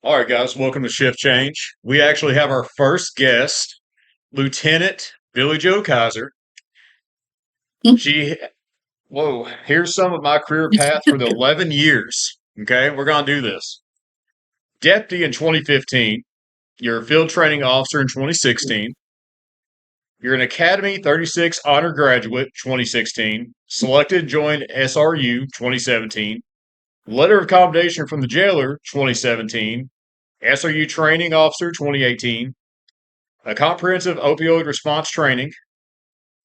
All right, guys, welcome to Shift Change. We actually have our first guest, Lieutenant Billy Joe Kiser. She, whoa, here's some of my career path for the 11 years. Okay, we're going to do this. Deputy in 2015, you're a field training officer in 2016, you're an Academy 36 honor graduate 2016, selected to join SRU 2017, letter of commendation from the jailer 2017, SRU training officer 2018, a comprehensive opioid response training,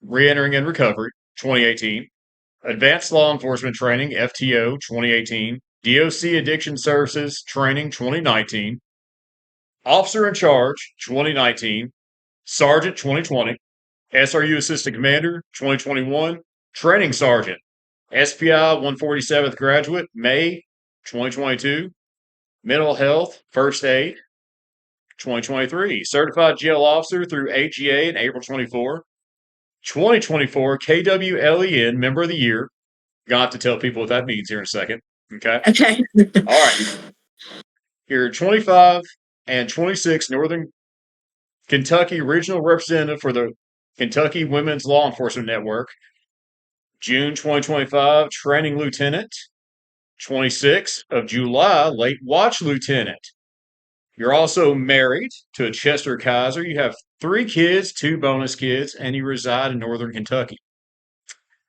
reentering and recovery, 2018, advanced law enforcement training, FTO, 2018, DOC addiction services training, 2019, officer in charge, 2019, sergeant, 2020, SRU assistant commander, 2021, training sergeant, SPI 147th graduate, May 2022, mental health, first aid, 2023, certified jail officer through AGA in April 24, 2024 KWLEN Member of the Year. Got to tell people what that means here in a second. Okay. Okay. All right. You're 25 and 26 Northern Kentucky Regional Representative for the Kentucky Women's Law Enforcement Network. June 2025 Training Lieutenant. 26th of July Late Watch Lieutenant. You're also married to a Chester Kiser. You have 3 kids, 2 bonus kids, and you reside in Northern Kentucky.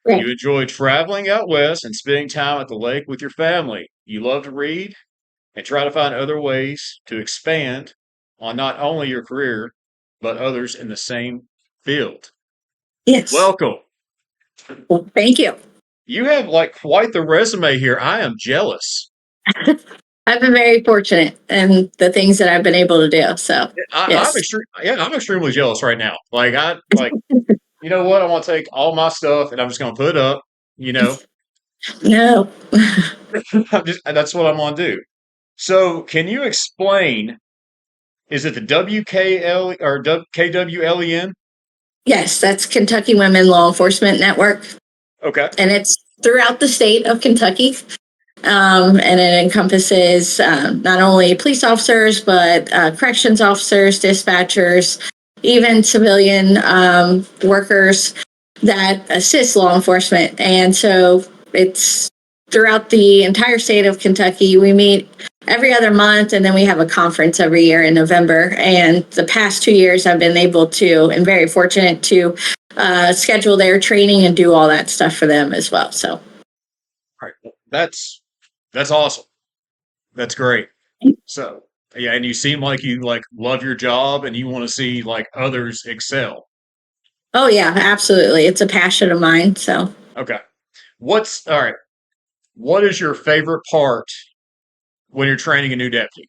You Right. enjoy traveling out west and spending time at the lake with your family. You love to read and try to find other ways to expand on not only your career, but others in the same field. Yes. Welcome. Well, thank you. You have like quite the resume here. I am jealous. I've been very fortunate in the things that I've been able to do. So, I'm yes. I'm extremely jealous right now. You know what? I want to take all my stuff and I'm just going to put it up. You know, No. that's what I'm going to do. So, can you explain? Is it the WKL or KWLEN? Yes, that's Kentucky Women Law Enforcement Network, Okay. and it's throughout the state of Kentucky. And it encompasses not only police officers, but corrections officers, dispatchers, even civilian workers that assist law enforcement. And so it's throughout the entire state of Kentucky. We meet every other month, and then we have a conference every year in November. And the past 2 years, I've been able to, and very fortunate to schedule their training and do all that stuff for them as well. So, All right. That's awesome. That's great. So, yeah, and you seem like you like love your job and you want to see like others excel. oh yeah, absolutely. It's a passion of mine. So, Okay. What's all right? What is your favorite part when you're training a new deputy?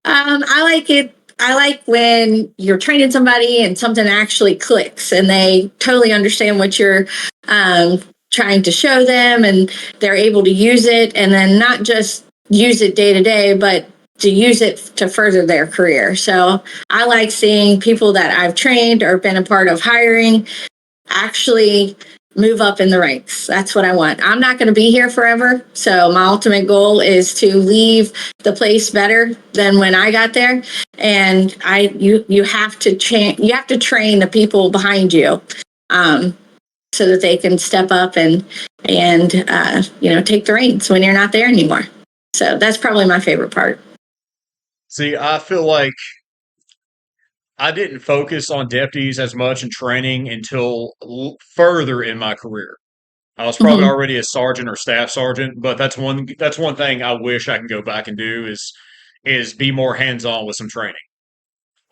I like it. I like when you're training somebody and something actually clicks and they totally understand what you're um, trying to show them and they're able to use it and then not just use it day to day, but to use it to further their career. So I like seeing people that I've trained or been a part of hiring actually move up in the ranks. That's what I want. I'm not going to be here forever. So my ultimate goal is to leave the place better than when I got there. And you have to you have to train the people behind you, so that they can step up and take the reins when you're not there anymore. So that's probably my favorite part. See, I feel like I didn't focus on deputies as much in training until further in my career. I was probably Mm-hmm. already a sergeant or staff sergeant, but that's one thing I wish I can go back and do is be more hands on with some training.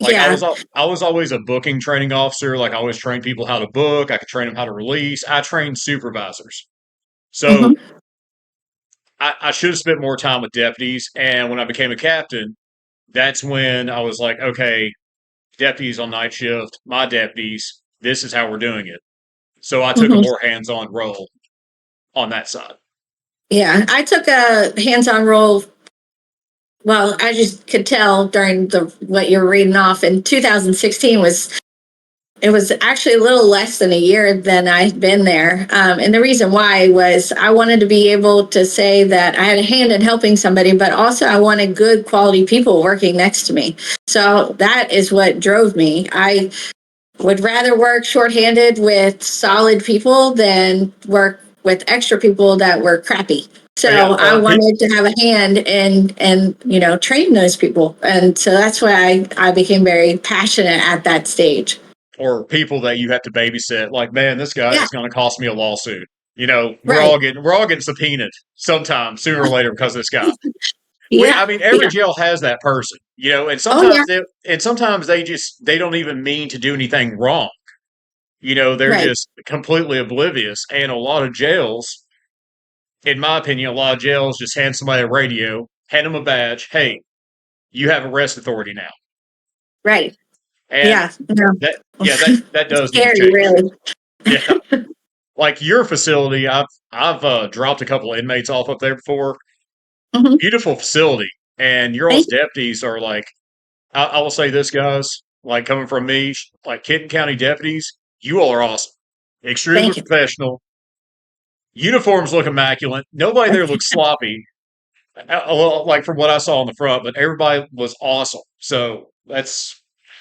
Like Yeah. I was always a booking training officer. Like I always trained people how to book. I could train them how to release. I trained supervisors. So Mm-hmm. I should have spent more time with deputies. And when I became a captain, that's when I was like, okay, deputies on night shift, my deputies, this is how we're doing it. So I took a Mm-hmm. more hands on role on that side. Yeah. I took a hands-on role. Well, I just could tell during the what you're reading off in 2016 was It was actually a little less than a year than I'd been there. And the reason why was I wanted to be able to say that I had a hand in helping somebody, but also I wanted good quality people working next to me. So that is what drove me. I would rather work shorthanded with solid people than work with extra people that were crappy. So I wanted to have a hand in train those people. And so that's why I became very passionate at that stage. Or people that you have to babysit. Like, man, this guy Yeah, is going to cost me a lawsuit. right. We're all getting subpoenaed sometime sooner or later because of this guy. Yeah, I mean, every yeah. jail has that person, and Oh, yeah. sometimes they don't even mean to do anything wrong. They're Right. just completely oblivious. And a lot of jails, in my opinion, a lot of jails just hand somebody a radio, hand them a badge. Hey, you have arrest authority now. Right. And Yeah. No. that It's does need to scary, change. really. Yeah. Like your facility, I've dropped a couple of inmates off up there before. Hmm. Beautiful facility. And your all's Thank you. deputies are like, I will say this, guys, like coming from me, like Kenton County deputies, you all are awesome. Extremely Thank you. professional. Uniforms look immaculate. Nobody there looks sloppy, like from what I saw on the front, but everybody was awesome. So Well, we that's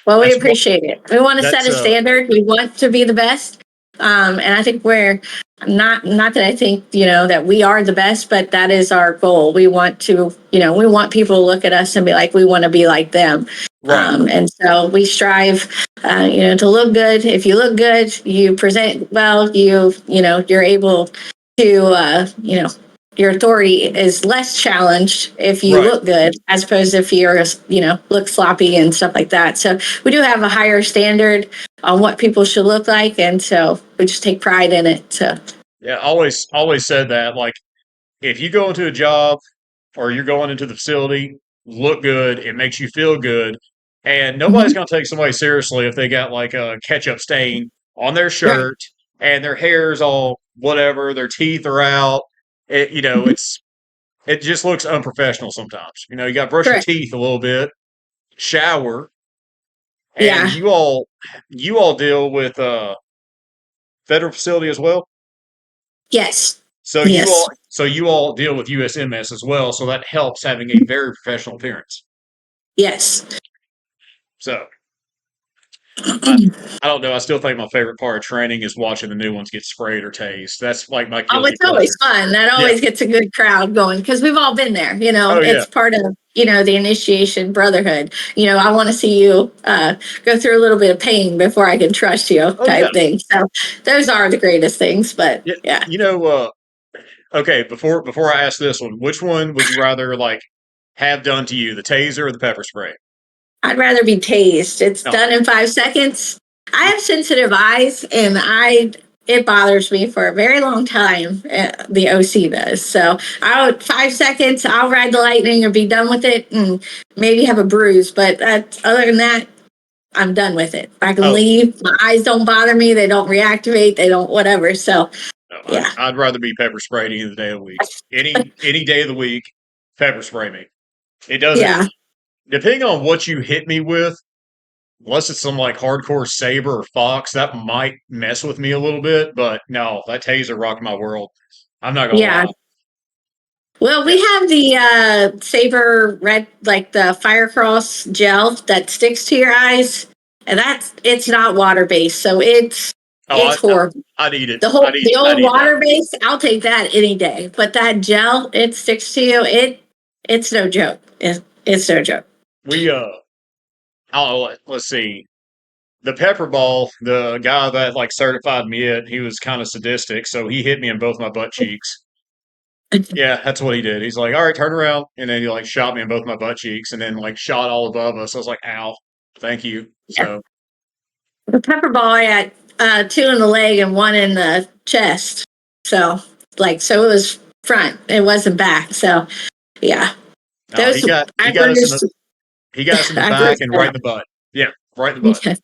what appreciate it. We want to set that's a standard. We want to be the best. And I think we're not that I think, that we are the best, but that is our goal. We want to, we want people to look at us and be like, we want to be like them. right, And so we strive, to look good. If you look good, you present well, you're able to, your authority is less challenged if you right. look good as opposed to if you're, look sloppy and stuff like that. So we do have a higher standard on what people should look like. And so we just take pride in it. So, Yeah, always said that. Like if you go into a job or you're going into the facility, look good. It makes you feel good. And nobody's mhm. going to take somebody seriously if they got like a ketchup stain on their Right. shirt and their hair's all whatever, their teeth are out. Mhm. It just looks unprofessional sometimes. You got to brush your Correct. teeth a little bit, shower, and Yeah. you all deal with federal facility as well. Yes. So Yes. you all deal with USMS as well, so that helps having a very professional appearance. Yes. So I, I don't know. I still think my favorite part of training is watching the new ones get sprayed or tased. That's like my Oh, guilty it's always pleasure. fun. That Yeah. always gets a good crowd going because we've all been there. Oh yeah. It's part of, the initiation brotherhood. I want to see you go through a little bit of pain before I can trust you Oh yeah. type thing. So those are the greatest things. But Yeah. yeah, Okay. Before I ask this one, which one would you rather like have done to you, the taser or the pepper spray? I'd rather be tased. It's Oh, done in 5 seconds. I have sensitive eyes and it bothers me for a very long time. The OC does. So 5 seconds, I'll ride the lightning and be done with it and maybe have a bruise. But other than that, I'm done with it. I can oh leave. My eyes don't bother me. They don't reactivate. They don't whatever. So no, yeah, I'd rather be pepper sprayed any day of the week. Any day of the week, pepper spray me. It doesn't yeah, depending on what you hit me with, unless it's some like hardcore saber or fox, that might mess with me a little bit. But no, that taser rocked my world. I'm not gonna yeah. lie. Well, Yeah. we have the Saber Red, like the Firecross gel that sticks to your eyes, and it's not water based, so Oh, it's horrible. I'd eat it. The I'd old eat that. water based, I'll take that any day. But that gel, it sticks to you. It's no joke. It's no joke. We oh, let's see. The pepper ball, the guy that like certified me it, he was kind of sadistic, so he hit me in both my butt cheeks. Yeah, that's what he did. He's like, "All right, turn around," and then he like shot me in both my butt cheeks, and then like shot all above us. I was like, "Ow, thank you." Yeah. So The pepper ball, I got two in the leg and one in the chest. So so it was front. It wasn't back. So yeah, no, those he I got us in the bruised. he got us in the I back bruised and right that. in the butt. Yeah, right in the butt. Yeah.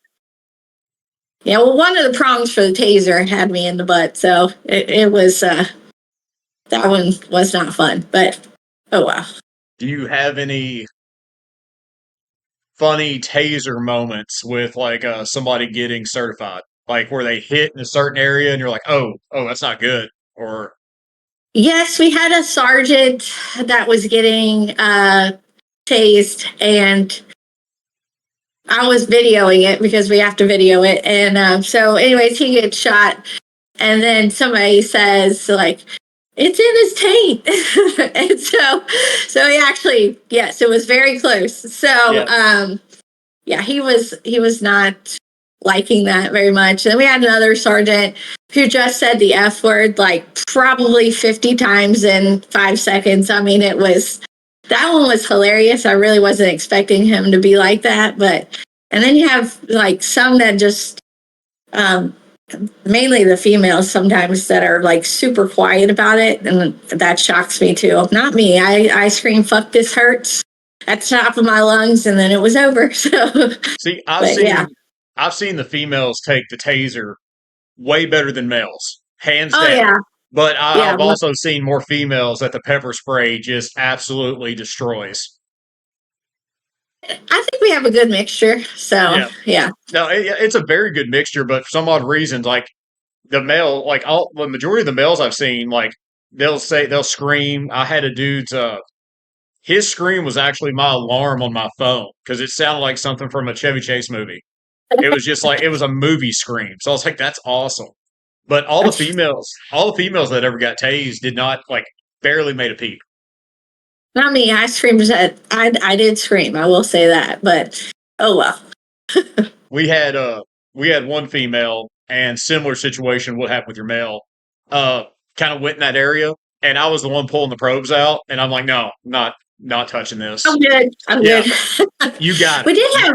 Yeah, well, one of the prongs for the taser had me in the butt, so it was that one was not fun. But oh well. Do you have any funny taser moments with like somebody getting certified, like where they hit in a certain area and you're like, oh, that's not good, or Yes, we had a sergeant that was getting tased, and I was videoing it because we have to video it. And so, anyways, he gets shot, and then somebody says, like, it's in his taint. And so he actually, yes, it was very close. So, yeah. yeah, he was not liking that very much. And we had another sergeant who just said the F word like probably 50 times in 5 seconds. I mean, that one was hilarious. I really wasn't expecting him to be like that. And then you have like some that just, um, mainly the females sometimes that are like super quiet about it. And that shocks me too. Not me. I scream, fuck, this hurts at the top of my lungs, and then it was over. So, See, but yeah. I've seen the females take the taser way better than males, hands Oh, down. yeah. But Yeah. I've also seen more females that the pepper spray just absolutely destroys. I think we have a good mixture. So, Yeah, yeah. no, it's a very good mixture, but for some odd reasons, like the male, like all the majority of the males I've seen, like they'll scream. I had a dude's his scream was actually my alarm on my phone because it sounded like something from a Chevy Chase movie. It was just like it was a movie scream. So I was like, that's awesome. But all the females that ever got tased did not like barely made a peep. Not me. I screamed. I did scream. I will say that. But oh well. We had uh we had one female and similar situation what happened with your male. Uh kind of went in that area and I was the one pulling the probes out and I'm like, no, not touching this. I'm good. I'm Yeah, good. you got We it. did have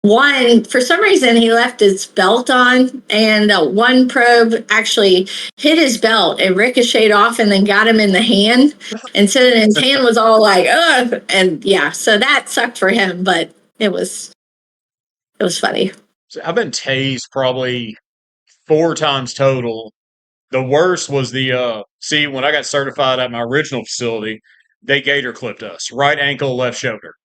one, for some reason, he left his belt on, and one probe actually hit his belt and ricocheted off and then got him in the hand. And so then his hand was all like, ugh. And yeah, so that sucked for him, but it was funny. So I've been tased probably 4 times total. The worst was the see when I got certified at my original facility, they gator clipped us, right ankle, left shoulder.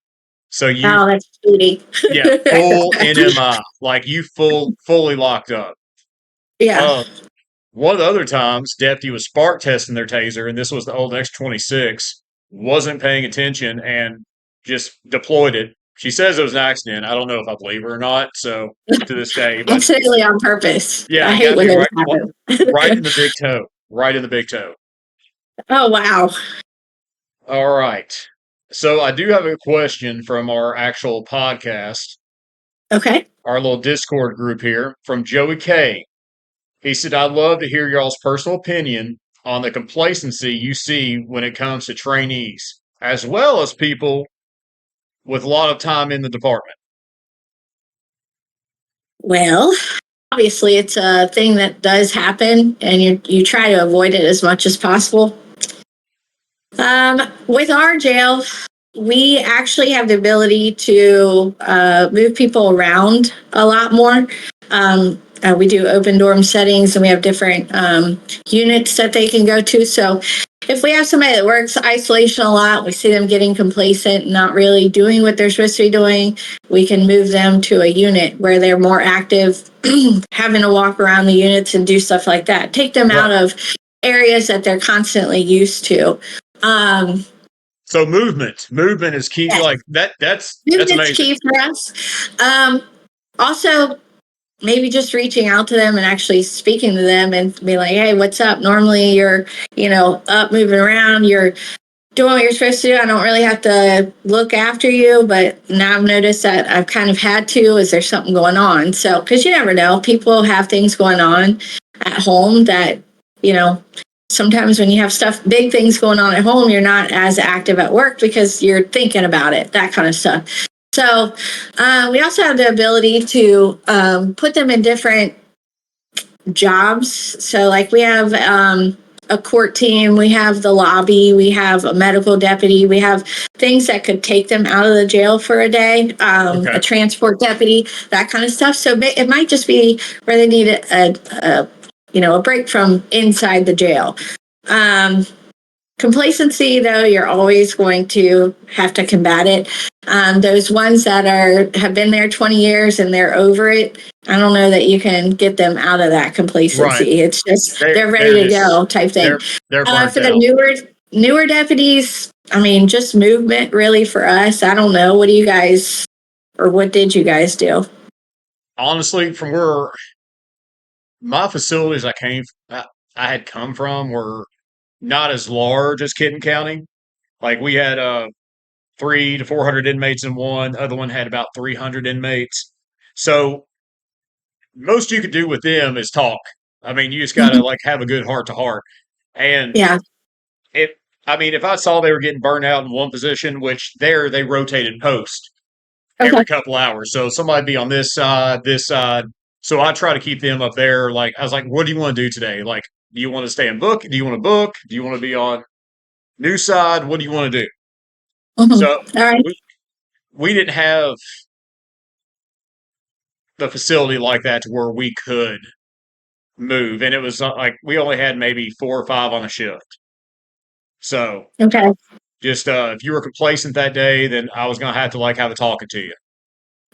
So you Oh, that's beauty. yeah, full NMI, like you fully locked up. Yeah. Uh one of the other times, deputy was spark testing their taser, and this was the old X26, wasn't paying attention and just deployed it. She says it was an accident. I don't know if I believe her or not. So to this day, but Accidentally on purpose. yeah, I it hate got when me those right happen. in the big toe, right in the big toe. Oh, wow. All right. So I do have a question from our actual podcast, Okay. our little Discord group here from Joey K. He said, I'd love to hear y'all's personal opinion on the complacency you see when it comes to trainees, as well as people with a lot of time in the department. Well, obviously, it's a thing that does happen, and you try to avoid it as much as possible. With our jail, we actually have the ability to move people around a lot more. We do open dorm settings, and we have different units that they can go to. So if we have somebody that works isolation a lot, we see them getting complacent, not really doing what they're supposed to be doing, we can move them to a unit where they're more active, having to walk around the units and do stuff like that. Take them out Right. of areas that they're constantly used to. Um, So movement is key. yes, Like that's movement's amazing. key for us. Also, maybe just reaching out to them and actually speaking to them and be like, hey, what's up? Normally you're, up moving around, you're doing what you're supposed to do. I don't really have to look after you, but now I've noticed that I've kind of had to. Is there something going on? So, because you never know, people have things going on at home that, you know, sometimes when you have big things going on at home, you're not as active at work because you're thinking about it, that kind of stuff. So, we also have the ability to put them in different jobs. So, like, we have a court team, we have the lobby, we have a medical deputy, we have things that could take them out of the jail for a day, Okay. a transport deputy, that kind of stuff. So it might just be where they need a break from inside the jail. Um, Complacency, though, you're always going to have to combat it. Those ones that have been there 20 years and they're over it, I don't know that you can get them out of that Right. complacency. It's just they're They're ready to just go type thing. they're burnt For the out. newer deputies, I mean, just movement really for us. I don't know. What do you guys, or what did you guys do? Honestly, from where my facilities I had come from were not as large as Kenton County. Like we had 300 to 400 inmates in one. The other one had about 300 inmates. So most you could do with them is talk. I mean, you just got to Mhm. like have a good heart to heart. And Yeah. if I mean, if I saw they were getting burned out in one position, which there they rotated post every Okay. couple hours, so somebody be on this side, this side. So I try to keep them up there. Like I was like, what do you want to do today? Like, do you want to stay in book? Do you want to book? Do you want to be on new side? What do you want to do? Mhm. So All right. we didn't have the facility like that to where we could move, and it was like we only had maybe 4 or 5 on a shift. So Okay. just if you were complacent that day, then I was gonna have to like have a talking to you.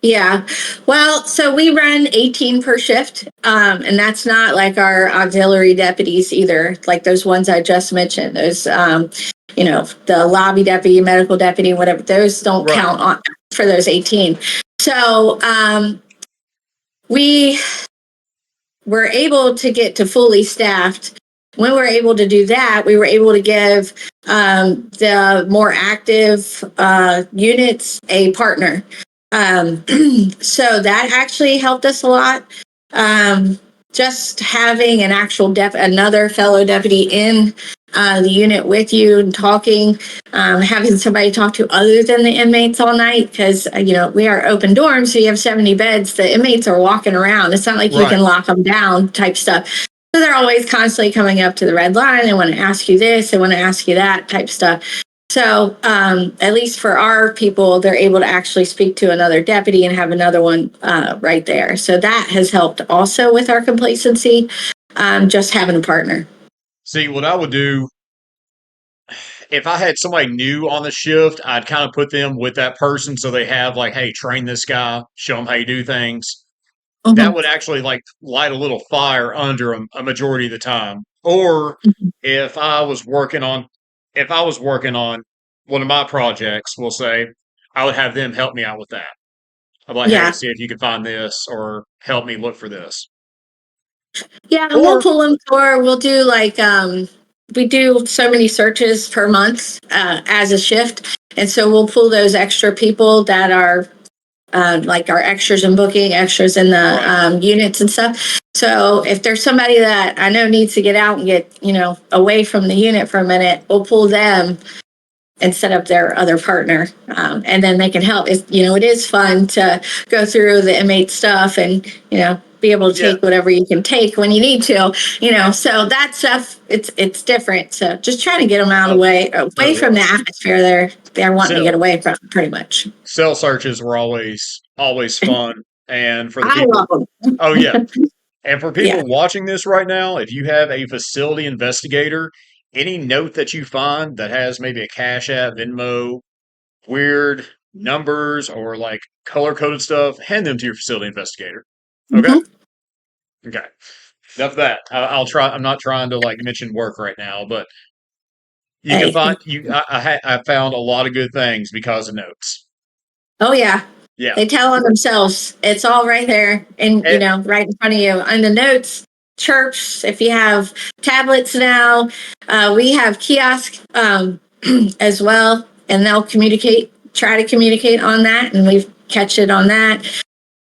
Yeah. Well, so we run 18 per shift. And that's not like our auxiliary deputies either, like those ones I just mentioned. Those, the lobby deputy, medical deputy, whatever, those don't Right. count on for those 18. So we were able to get to fully staffed. When we were able to do that, we were able to give the more active units a partner. So that actually helped us a lot. Um, just having an actual another fellow deputy in the unit with you and talking, having somebody talk to other than the inmates all night, because we are open dorms, so you have 70 beds. The inmates are walking around. It's not like you Right. can lock them down type stuff. So they're always constantly coming up to the red line. They want to ask you this, they want to ask you that type stuff. So at least for our people, they're able to actually speak to another deputy and have another one right there. So that has helped also with our complacency, just having a partner. See, what I would do if I had somebody new on the shift, I'd kind of put them with that person so they have like, hey, train this guy, show him how you do things. That Mhm. would actually like light a little fire under them a majority of the time. Or if I was working on if I was working on one of my projects, we'll say, I would have them help me out with that. I'm like, hey, Yeah. see if you can find this or help me look for this. Yeah, and we'll Or pull them for, we'll do like, we do so many searches per month as a shift. And so we'll pull those extra people that are like our extras in booking, extras in the right. units and stuff. So if there's somebody that I know needs to get out and get, away from the unit for a minute, we'll pull them instead of their other partner. And then they can help. It is fun to go through the inmate stuff and, be able to Yeah. take whatever you can take when you need to, so that stuff, it's different. So just trying to get them out of Oh, the way, oh away from the yeah. atmosphere they're wanting to get Cell away from pretty much. cell searches were always fun. And for the I people love them. oh yeah. And for Yeah. people watching this right now, if you have a facility investigator, any note that you find that has maybe a Cash App, Venmo, weird numbers, or like color coded stuff, hand them to your facility investigator. Okay? Hmm. Okay. Enough of that. I'll try. I'm not trying to like mention work right now, but you can Hey. find you. I found a lot of good things because of notes. Oh yeah. Yeah. They tell on themselves. It's all right there and And, right in front of you. On the notes, chirps, if you have tablets now, we have kiosk as well, and they'll try to communicate on that, and we catch it on that.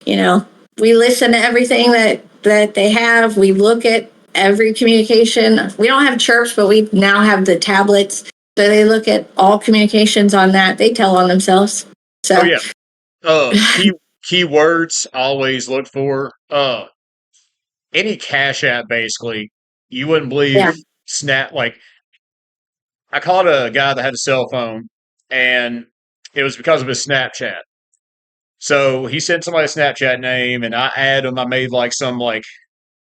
You know, we listen to everything that they have. We look at every communication. We don't have chirps, but we now have the tablets. So they look at all communications on that. They tell on themselves. oh So yeah. Keywords I always look for. Any Cash App basically. You wouldn't believe yeah. Snap. Like I called a guy that had a cell phone, and it was because of his Snapchat. So he sent somebody a Snapchat name, and I add him. I made like some like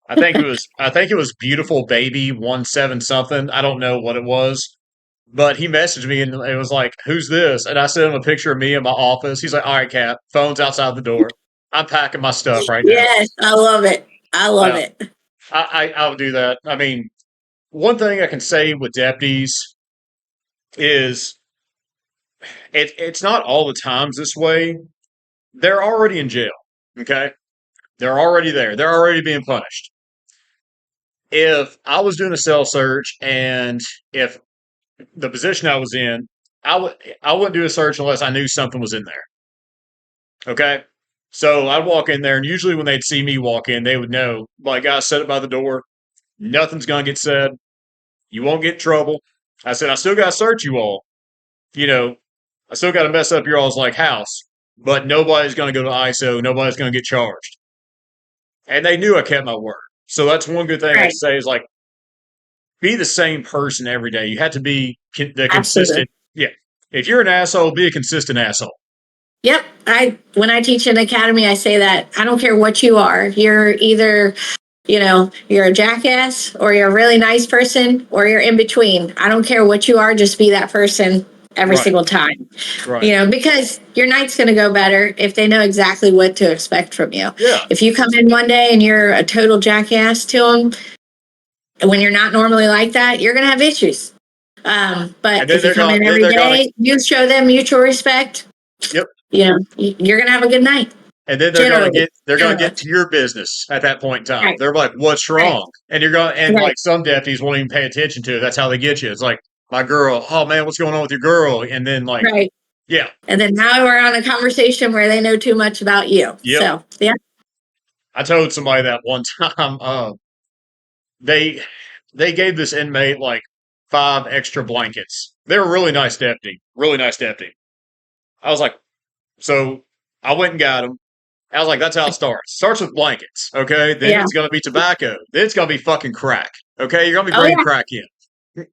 I think it was beautiful baby 17 something. I don't know what it was, But he messaged me and it was like, "Who's this?" And I sent him a picture of me in my office. He's like, "All right, Cap, phone's outside the door. I'm packing my stuff right now." Yes, I love it. I love Yeah, it. I'll do that. I mean, one thing I can say with deputies is it's not all the times this way. They're already in jail. Okay, they're already there. They're already being punished. If I was doing a cell search and if the position I was in, I wouldn't do a search unless I knew something was in there. Okay. So I'd walk in there, and usually when they'd see me walk in, they would know, like, I set it by the door. Nothing's going to get said. You won't get in trouble. I said, I still got to search you all. You know, I still got to mess up your all's like house, but nobody's going to go to ISO. Nobody's going to get charged. And they knew I kept my word. So that's one good thing I Right. say is like, be the same person every day. You have to be the Absolutely. consistent. Yeah. If you're an asshole, be a consistent asshole. Yep. When I teach in academy, I say that I don't care what you are. You're either, you're a jackass or you're a really nice person or you're in between. I don't care what you are, just be that person every Right. single time. Right. Because your night's going to go better if they know exactly what to expect from you. Yeah. If you come in one day and you're a total jackass to them, when you're not normally like that, you're going to have issues. And But then if you come in every they're going to, day, you show them mutual respect, yep. you're going to have a good night. And then Generally. they're going to get to your business at that point in time. Right. They're like, what's Right. wrong? And you're going, and Right. like some deputies won't even pay attention to it. That's how they get you. It's like, my girl, oh man, what's going on with your girl? And then like, Right. yeah. And then now we're on a conversation where they know too much about you. Yep. So, yeah. I told somebody that one time, they, they gave this inmate like 5 extra blankets. They were really nice deputy, really nice deputy. I was like, so I went and got them. I was like, that's how it starts. Starts with blankets, okay? Then Yeah. it's going to be tobacco. Then it's going to be fucking crack, okay? You're going to be Oh, bringing yeah. crack in.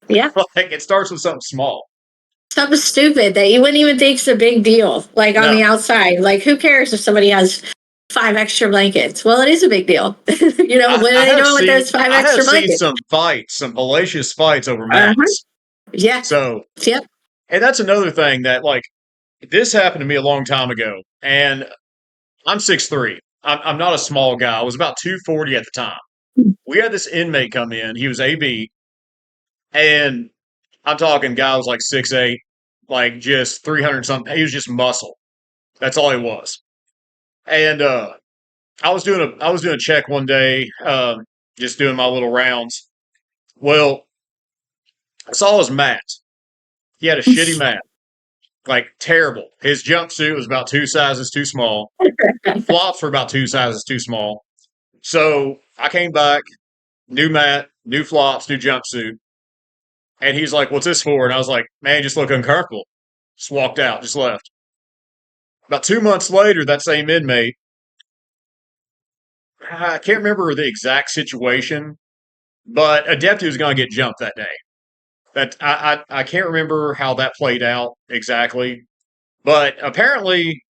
Yeah. Like, it starts with something small. Something stupid that you wouldn't even think is a big deal, like on No, the outside. Like, who cares if somebody has 5 extra blankets? Well, it is a big deal. What are they doing with those 5 I have extra seen blankets? some fights, some hellacious fights over Uh-huh. mats. Yeah. So, Yep. and that's another thing that, like, this happened to me a long time ago. And I'm 6'3". I'm not a small guy. I was about 240 at the time. We had this inmate come in. He was AB. And I'm talking guy was like 6'8", like just 300 something. He was just muscle. That's all he was. And I was doing a check one day, just doing my little rounds. Well, I saw his mat. He had a shitty mat, like terrible. His jumpsuit was about 2 sizes too small. Flops were about 2 sizes too small. So I came back, new mat, new flops, new jumpsuit. And he's like, "What's this for?" And I was like, "Man, you just look uncomfortable." Just walked out, just left. About 2 months later, that same inmate, I can't remember the exact situation, but a deputy was going to get jumped that day. That I can't remember how that played out exactly, but apparently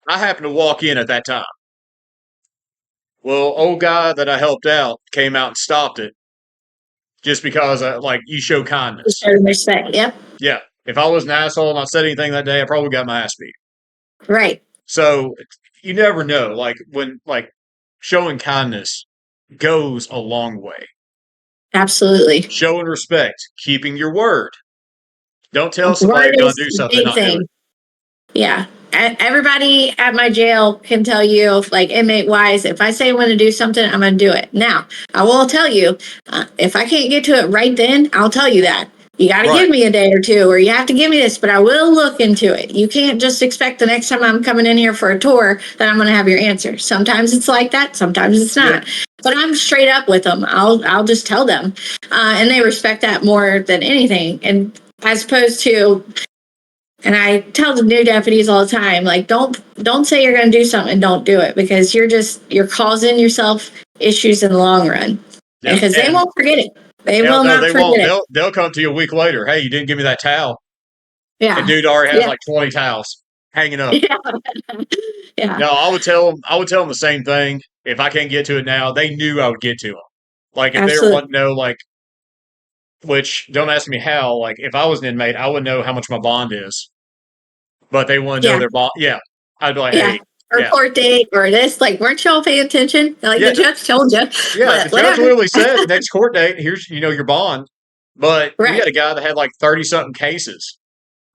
I happened to walk in at that time. Well, old guy that I helped out came out and stopped it just because, like, you show kindness. Show respect. Yep. Yeah, if I was an asshole and I said anything that day, I probably got my ass beat. Right. So you never know. Like when like showing kindness goes a long way. Absolutely. Showing respect, keeping your word. Don't tell somebody Word you're going is to do the something and big not do thing. it. Yeah. Everybody at my jail can tell you, like inmate wise, if I say I'm going to do something, I'm going to do it. Now, I will tell you, if I can't get to it right then, I'll tell you that. You got to Right. give me a day or two, or you have to give me this, but I will look into it. You can't just expect the next time I'm coming in here for a tour that I'm going to have your answer. Sometimes it's like that, sometimes it's not. Yeah. But I'm straight up with them. I'll just tell them, and they respect that more than anything. And as opposed to, and I tell the new deputies all the time, like, don't say you're going to do something and don't do it, because you're causing yourself issues in the long run. Yep. Because they won't forget it. They Hell will no, not they forget won't. it. They'll come to you a week later. Hey, you didn't give me that towel. Yeah. And dude already has Yeah. like 20 towels hanging up. Yeah. Yeah. No, I would tell them the same thing. If I can't get to it now, they knew I would get to them. Like if there Absolutely. wasn't no like which don't ask me how. Like, if I was an inmate, I would know how much my bond is, but they want to know Yeah. their bond. Yeah. I'd be like, Yeah. hey, Or yeah, court date or this. Like, weren't y'all paying attention? Like, yeah, the judge told you. yeah. The But judge whatever. literally said next court date, here's, your bond. But we Right. had a guy that had like 30 something cases.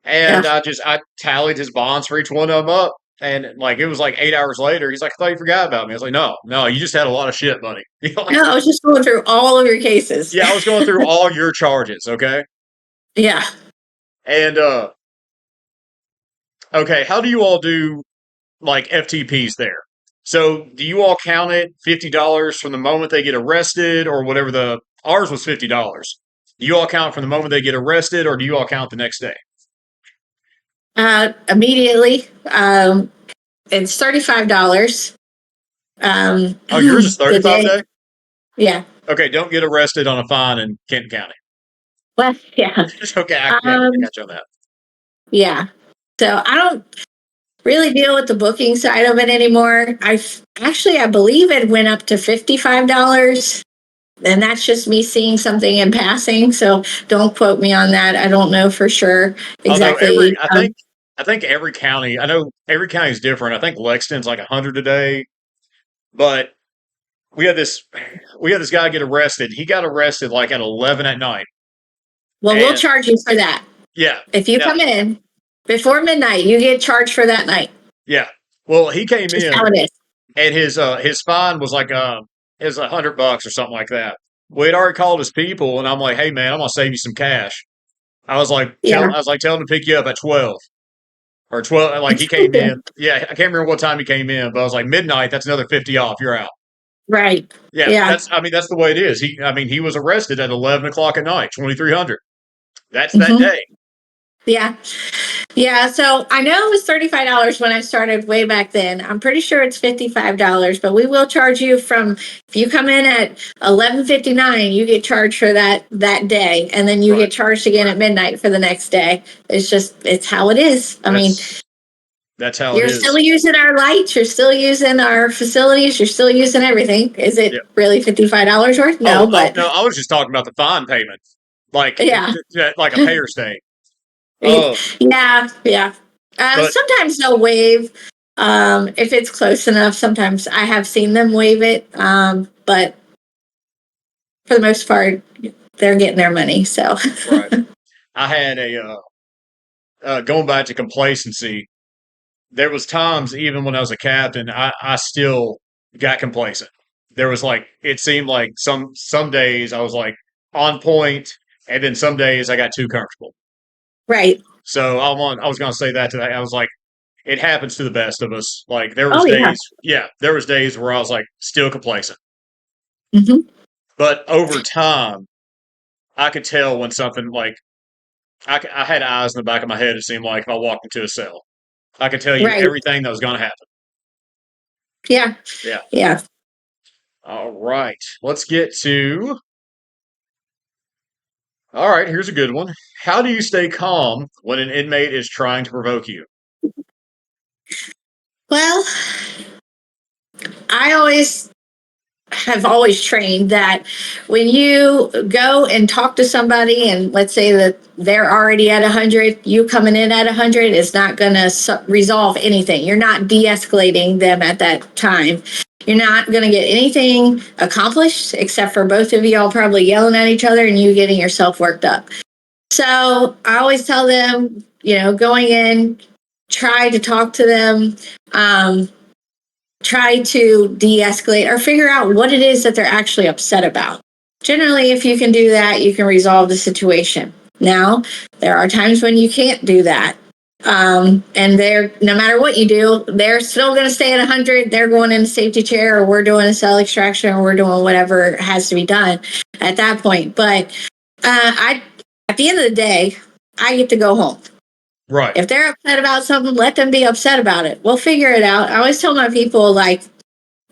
And Yeah. I tallied his bonds for each one of them up. And like, it was like 8 hours later. He's like, I thought you forgot about me. I was like, no, no, you just had a lot of shit, buddy. No, I was just going through all of your cases. Yeah, I was going through all your charges. Okay. Yeah. And, okay, how do you all do like FTPs there? So do you all count it $50 from the moment they get arrested or whatever ours was $50. Do you all count from the moment they get arrested or do you all count the next day? Immediately. It's $35. Oh, yours is The 35 a day. day? Yeah. Okay, don't get arrested on a fine in Kenton County. Well, yeah. Okay, I Um, got you on that. yeah. So I don't really deal with the booking side of it anymore. I believe it went up to $55. And that's just me seeing something in passing. So don't quote me on that. I don't know for sure Although exactly. I think every county, I know every county is different. I think Lexington's like 100 a day, but we had this we had this guy get arrested. He got arrested like at 11 at night. Well, we'll And charge you for that. yeah, If you yeah, come in before midnight, you get charged for that night. yeah. Well, he came Just in how it is. and his fine was like it was $100 or something like that. We had already called his people and I'm like, hey man, I'm gonna save you some cash. Yeah. Tell him to pick you up at 12 or 12. Like he came in. Yeah, I can't remember what time he came in, but I was like midnight. That's another 50 off. You're out. Right. Yeah, Yeah. that's the way it is. He was arrested at 11 o'clock at night, 2300. That's that Hmm. day. Yeah. Yeah. So I know it was $35 when I started way back then. I'm pretty sure it's $55, but we will charge you from if you come in at 11:59, you get charged for that day, and then you Right. get charged again at midnight for the next day. It's how it is. I mean, That's how it you're still is. using our lights, you're still using our facilities, you're still using everything. Is Yeah. it really $55 worth? No, but No, I was just talking about the fine payment, yeah. like a payer state. Oh, Yeah, yeah. but Sometimes they'll waive if it's close enough. Sometimes I have seen them waive it, but for the most part, they're getting their money. So, right. I had going back to complacency. There was times even when I was a captain, I still got complacent. There was like it seemed like some days I was like on point, and then some days I got too comfortable. right. So I was going to say that to that. I was like, it happens to the best of us. Like Oh, yeah. there was days where I was like still complacent, Hmm. but over time I could tell when something like I had eyes in the back of my head. It seemed like if I walked into a cell, I could tell you Right. everything that was going to happen. Yeah. Yeah. Yeah. All right. Let's get to. All right. Here's a good one. How do you stay calm when an inmate is trying to provoke you? Well, I always have always trained that when you go and talk to somebody and let's say that they're already at 100, you coming in at 100 is not going to resolve anything. You're not de-escalating them at that time. You're not going to get anything accomplished except for both of y'all probably yelling at each other and you getting yourself worked up. So I always tell them, going in, try to talk to them. Try to de-escalate or figure out what it is that they're actually upset about. Generally, if you can do that, you can resolve the situation. Now, there are times when you can't do that. And no matter what you do, they're still going to stay at 100. They're going in a safety chair, or we're doing a cell extraction, or we're doing whatever has to be done at that point. But at the end of the day, I get to go home. Right. If they're upset about something, let them be upset about it. We'll figure it out. I always tell my people, like,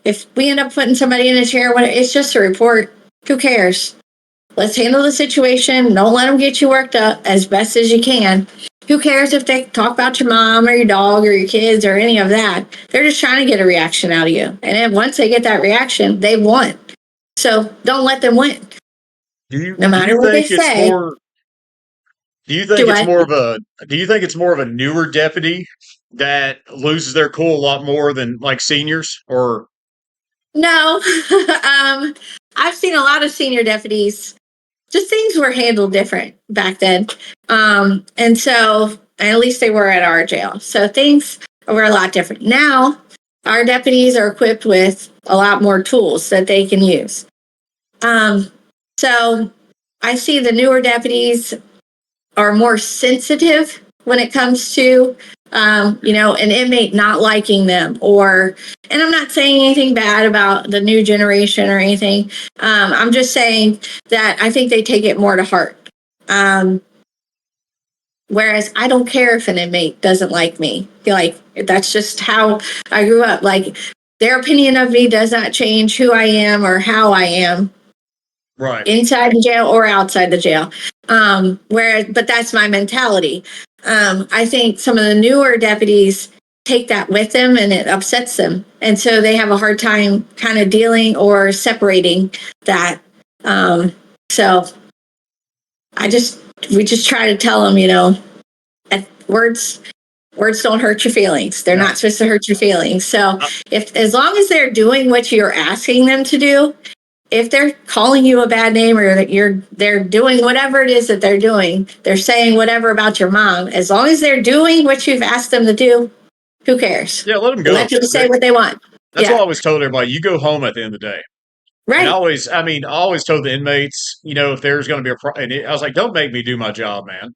if we end up putting somebody in a chair, it's just a report. Who cares? Let's handle the situation. Don't let them get you worked up as best as you can. Who cares if they talk about your mom or your dog or your kids or any of that? They're just trying to get a reaction out of you. And then once they get that reaction, they won. So don't let them win. no do you matter what they think it's say. more do you think Do it's I? more of a do you think it's more of a newer deputy that loses their cool a lot more than like seniors or No. I've seen a lot of senior deputies. Just things were handled different back then. And so, at least they were at our jail. So things were a lot different. Now, our deputies are equipped with a lot more tools that they can use. So I see the newer deputies are more sensitive when it comes to an inmate not liking them, or, and I'm not saying anything bad about the new generation or anything. I'm just saying that I think they take it more to heart. um, Whereas I don't care if an inmate doesn't like me. Like, that's just how I grew up. Like, their opinion of me does not change who I am or how I am right? inside the jail or outside the jail. But that's my mentality. I think some of the newer deputies take that with them and it upsets them. And so they have a hard time kind of dealing or separating that. So we just try to tell them, words don't hurt your feelings. They're No. not supposed to hurt your feelings. So Uh, if, as long as they're doing what you're asking them to do, if they're calling you a bad name or that they're doing whatever it is that they're doing, they're saying whatever about your mom, as long as they're doing what you've asked them to do, who cares? yeah, let them go. Let them say what they want. That's what I Yeah. always told everybody. You go home at the end of the day. And Right. I always told the inmates, if there's going to be I was like, don't make me do my job, man.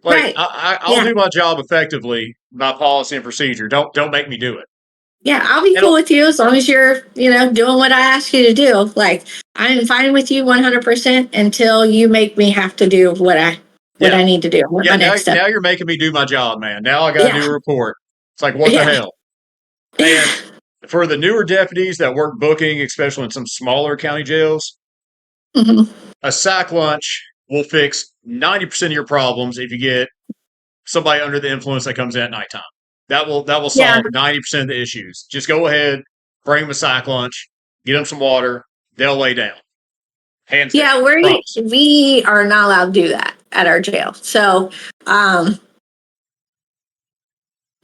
Like, Right. I'll Yeah. do my job effectively by policy and procedure. Don't make me do it. Yeah. I'll be And cool with you as long as you're, doing what I ask you to do. Like, I'm fine with you 100% until you make me have to do what yeah, I need to do. What yeah. my Now, next step. now you're making me do my job, man. Now I got to Yeah. do a report. It's like, what the Yeah. hell? And for the newer deputies that work booking, especially in some smaller county jails, Hmm. a sack lunch will fix 90% of your problems if you get somebody under the influence that comes in at nighttime. That will Yeah. solve 90% of the issues. Just go ahead, bring them a sack lunch, get them some water, they'll lay down. Hands down. Yeah, Promise. we are not allowed to do that at our jail. So um,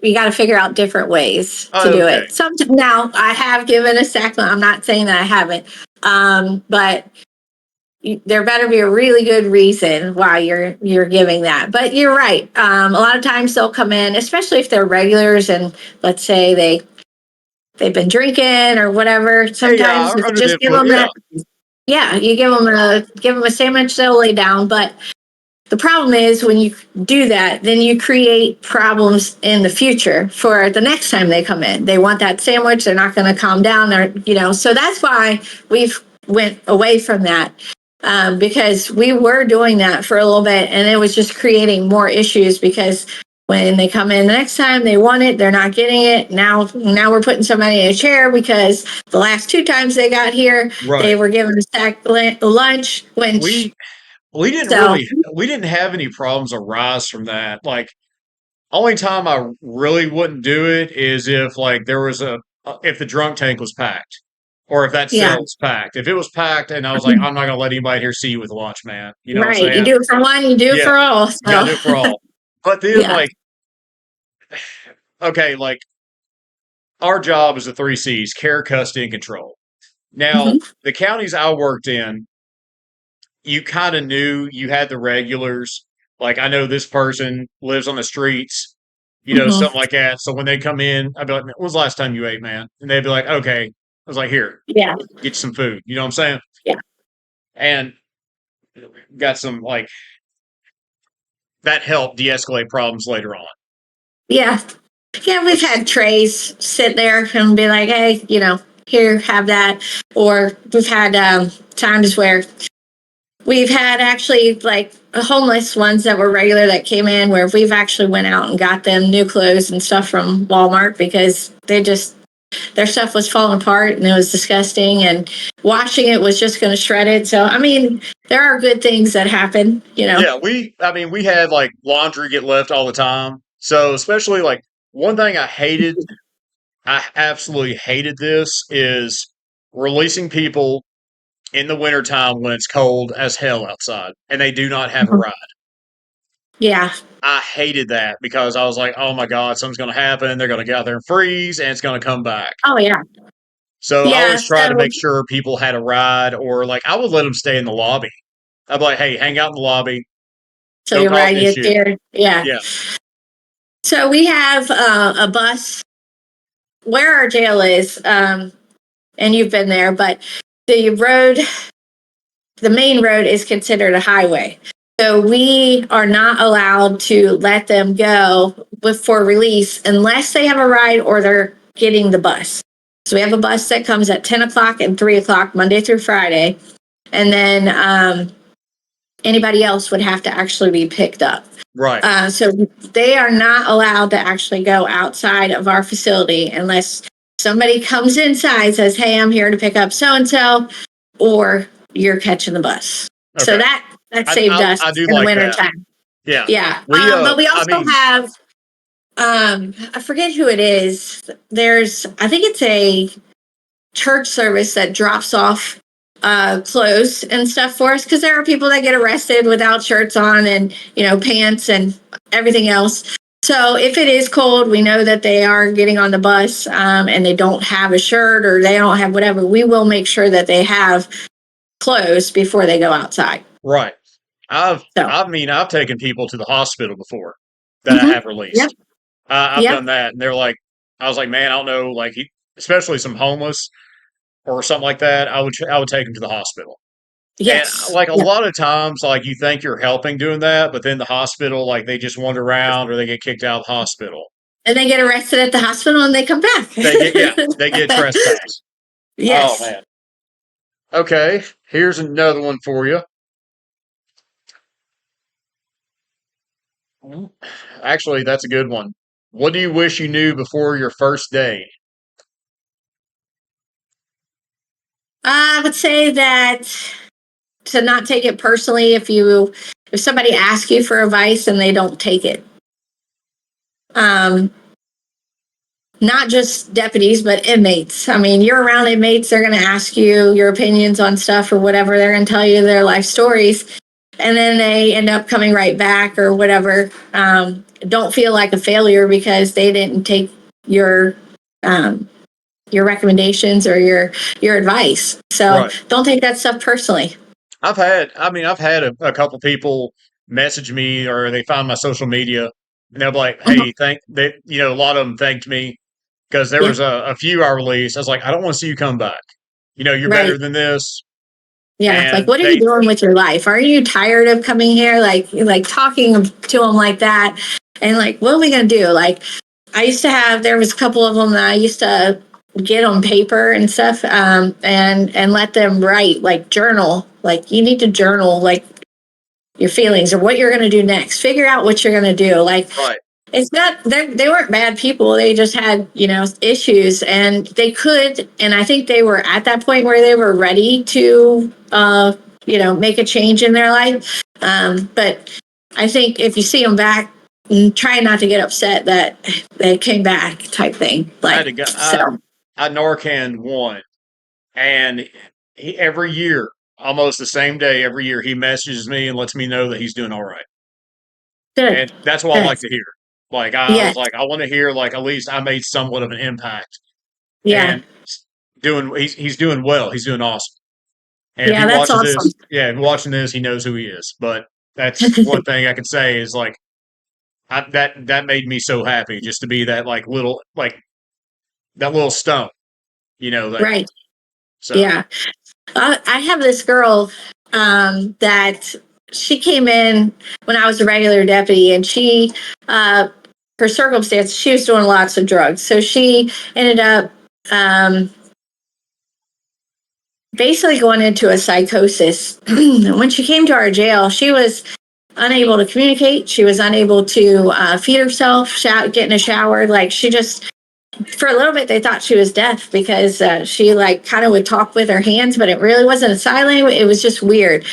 we got to figure out different ways to Oh, do okay. it. Now I have given a second. I'm not saying that I haven't, but there better be a really good reason why you're giving that. But you're right. A lot of times they'll come in, especially if they're regulars, and let's say they've been drinking or whatever. Hey, yeah, Sometimes you under the just give influence. them Yeah, that. Yeah, you give them a sandwich, they'll lay down. But the problem is when you do that, then you create problems in the future for the next time they come in. They want that sandwich. They're not going to calm down. So that's why we've went away from that, because we were doing that for a little bit, and it was just creating more issues because when they come in the next time, they want it, they're not getting it. Now we're putting somebody in a chair because the last two times they got here, they right. were given a stacked lunch. Which We we didn't so really we didn't have any problems arise from that. Like, only time I really wouldn't do it is if like there was if the drunk tank was packed. Or if that yeah. cell was packed. If it was packed and I was like, I'm not gonna let anybody here see you with lunch, man. You know what I'm Right. You saying? do it for one, you do it Yeah, for all. you gotta So, do it for all. But then yeah. like, okay, like our job is the three C's: care, custody, and control. Now, Hmm. the counties I worked in, you kind of knew you had the regulars. Like, I know this person lives on the streets, Hmm. something like that. So when they come in, I'd be like, "Man, when was the last time you ate, man?" And they'd be like, "Okay." I was like, "Here, Yeah. get you some food." You know what I'm saying? Yeah. And got some like that helped de-escalate problems later on. Yeah. Yeah. We've had trays sit there and be like, hey, here, have that. Or we've had times where we've had actually like homeless ones that were regular that came in where we've actually went out and got them new clothes and stuff from Walmart because their stuff was falling apart and it was disgusting, and washing it was just going to shred it. So, I mean, there are good things that happen. Yeah, we had like laundry get left all the time. So especially like one thing I absolutely hated this is releasing people in the wintertime when it's cold as hell outside and they do not have a ride. Yeah. I hated that because I was like, oh my God, something's going to happen. They're going to get out there and freeze and it's going to come back. Oh, yeah. So I Yeah. always try to So, make sure people had a ride, or like I would let them stay in the lobby. I'd be like, hey, hang out in the lobby. so Don't you're cause right. an Get issue. there. Yeah. Yeah. So we have a bus where our jail is, and you've been there, but the road, the main road is considered a highway. So we are not allowed to let them go before release unless they have a ride or they're getting the bus. So we have a bus that comes at 10 o'clock and 3 o'clock, Monday through Friday. And then anybody else would have to actually be picked up. Right. So they are not allowed to actually go outside of our facility unless somebody comes inside and says, hey, I'm here to pick up so-and-so, or you're catching the bus. Okay. So that saved us I do in the like winter that. time. Yeah. Yeah. We, But we I also mean, have, I forget who it is. I think it's a church service that drops off clothes and stuff for us, because there are people that get arrested without shirts on and pants and everything else. So if it is cold, we know that they are getting on the bus and they don't have a shirt or they don't have whatever. We will make sure that they have clothes before they go outside. right. So I've taken people to the hospital before that I mhm. have Yep, released. I've done yep, that, and they're like, I was like, man, I don't know, like, especially some homeless or something like that. I would take them to the hospital. And yes, like a yep. lot of times, like you think you're helping doing that, but then the hospital, like they just wander around or they get kicked out of the hospital. And they get arrested at the hospital and they come back. They get trespassed. Oh Yes. man. Okay, here's another one for you. Actually, that's a good one. What do you wish you knew before your first day? I would say that to not take it personally if somebody asks you for advice and they don't take it. Um, Not just deputies, but inmates. I mean, you're around inmates, they're going to ask you your opinions on stuff or whatever. They're going to tell you their life stories, and then they end up coming right back or whatever. Don't feel like a failure because they didn't take your um, your recommendations or your advice. So Right. don't take that stuff personally. I've had a couple people message me or they find my social media and they'll be like, Mhm. hey, a lot of them thanked me because there Yeah, was a few I released. I was like, I don't want to see you come back. You're better right. than this. Yeah, like And what are you doing with your life? Are you tired of coming here, like talking to them like that? And like, what are we gonna do? Like, there was a couple of them that I used to get on paper and stuff, and let them write, like journal. Like you need to journal like your feelings or what you're gonna do next. Figure out what you're gonna do. Like right, it's not they weren't bad people. They just had issues, and they could. And I think they were at that point where they were ready to make a change in their life. But I think if you see them back, try not to get upset that they came back, type thing. I had Like to go. so. I Narcan one, and every year, almost the same day, every year, he messages me and lets me know that he's doing all right. Good. And that's what I Good. like to hear. Like I was Yes. like, I want to hear like at least I made somewhat of an impact. Yeah. And he's doing well. He's doing awesome. And if he Yeah. That's watches awesome. this, yeah, if he watching this, he knows who he is. But that's one thing I can say is like that made me so happy just to be that like that little stone, that Right. so Yeah. I have this girl that she came in when I was a regular deputy, and her circumstance, she was doing lots of drugs. So she ended up um, basically going into a psychosis. When she came to our jail, she was unable to communicate. She was unable to feed herself, get in a shower. Like she just for a little bit they thought she was deaf because she like kind of would talk with her hands, but it really wasn't a sign language. It was just weird.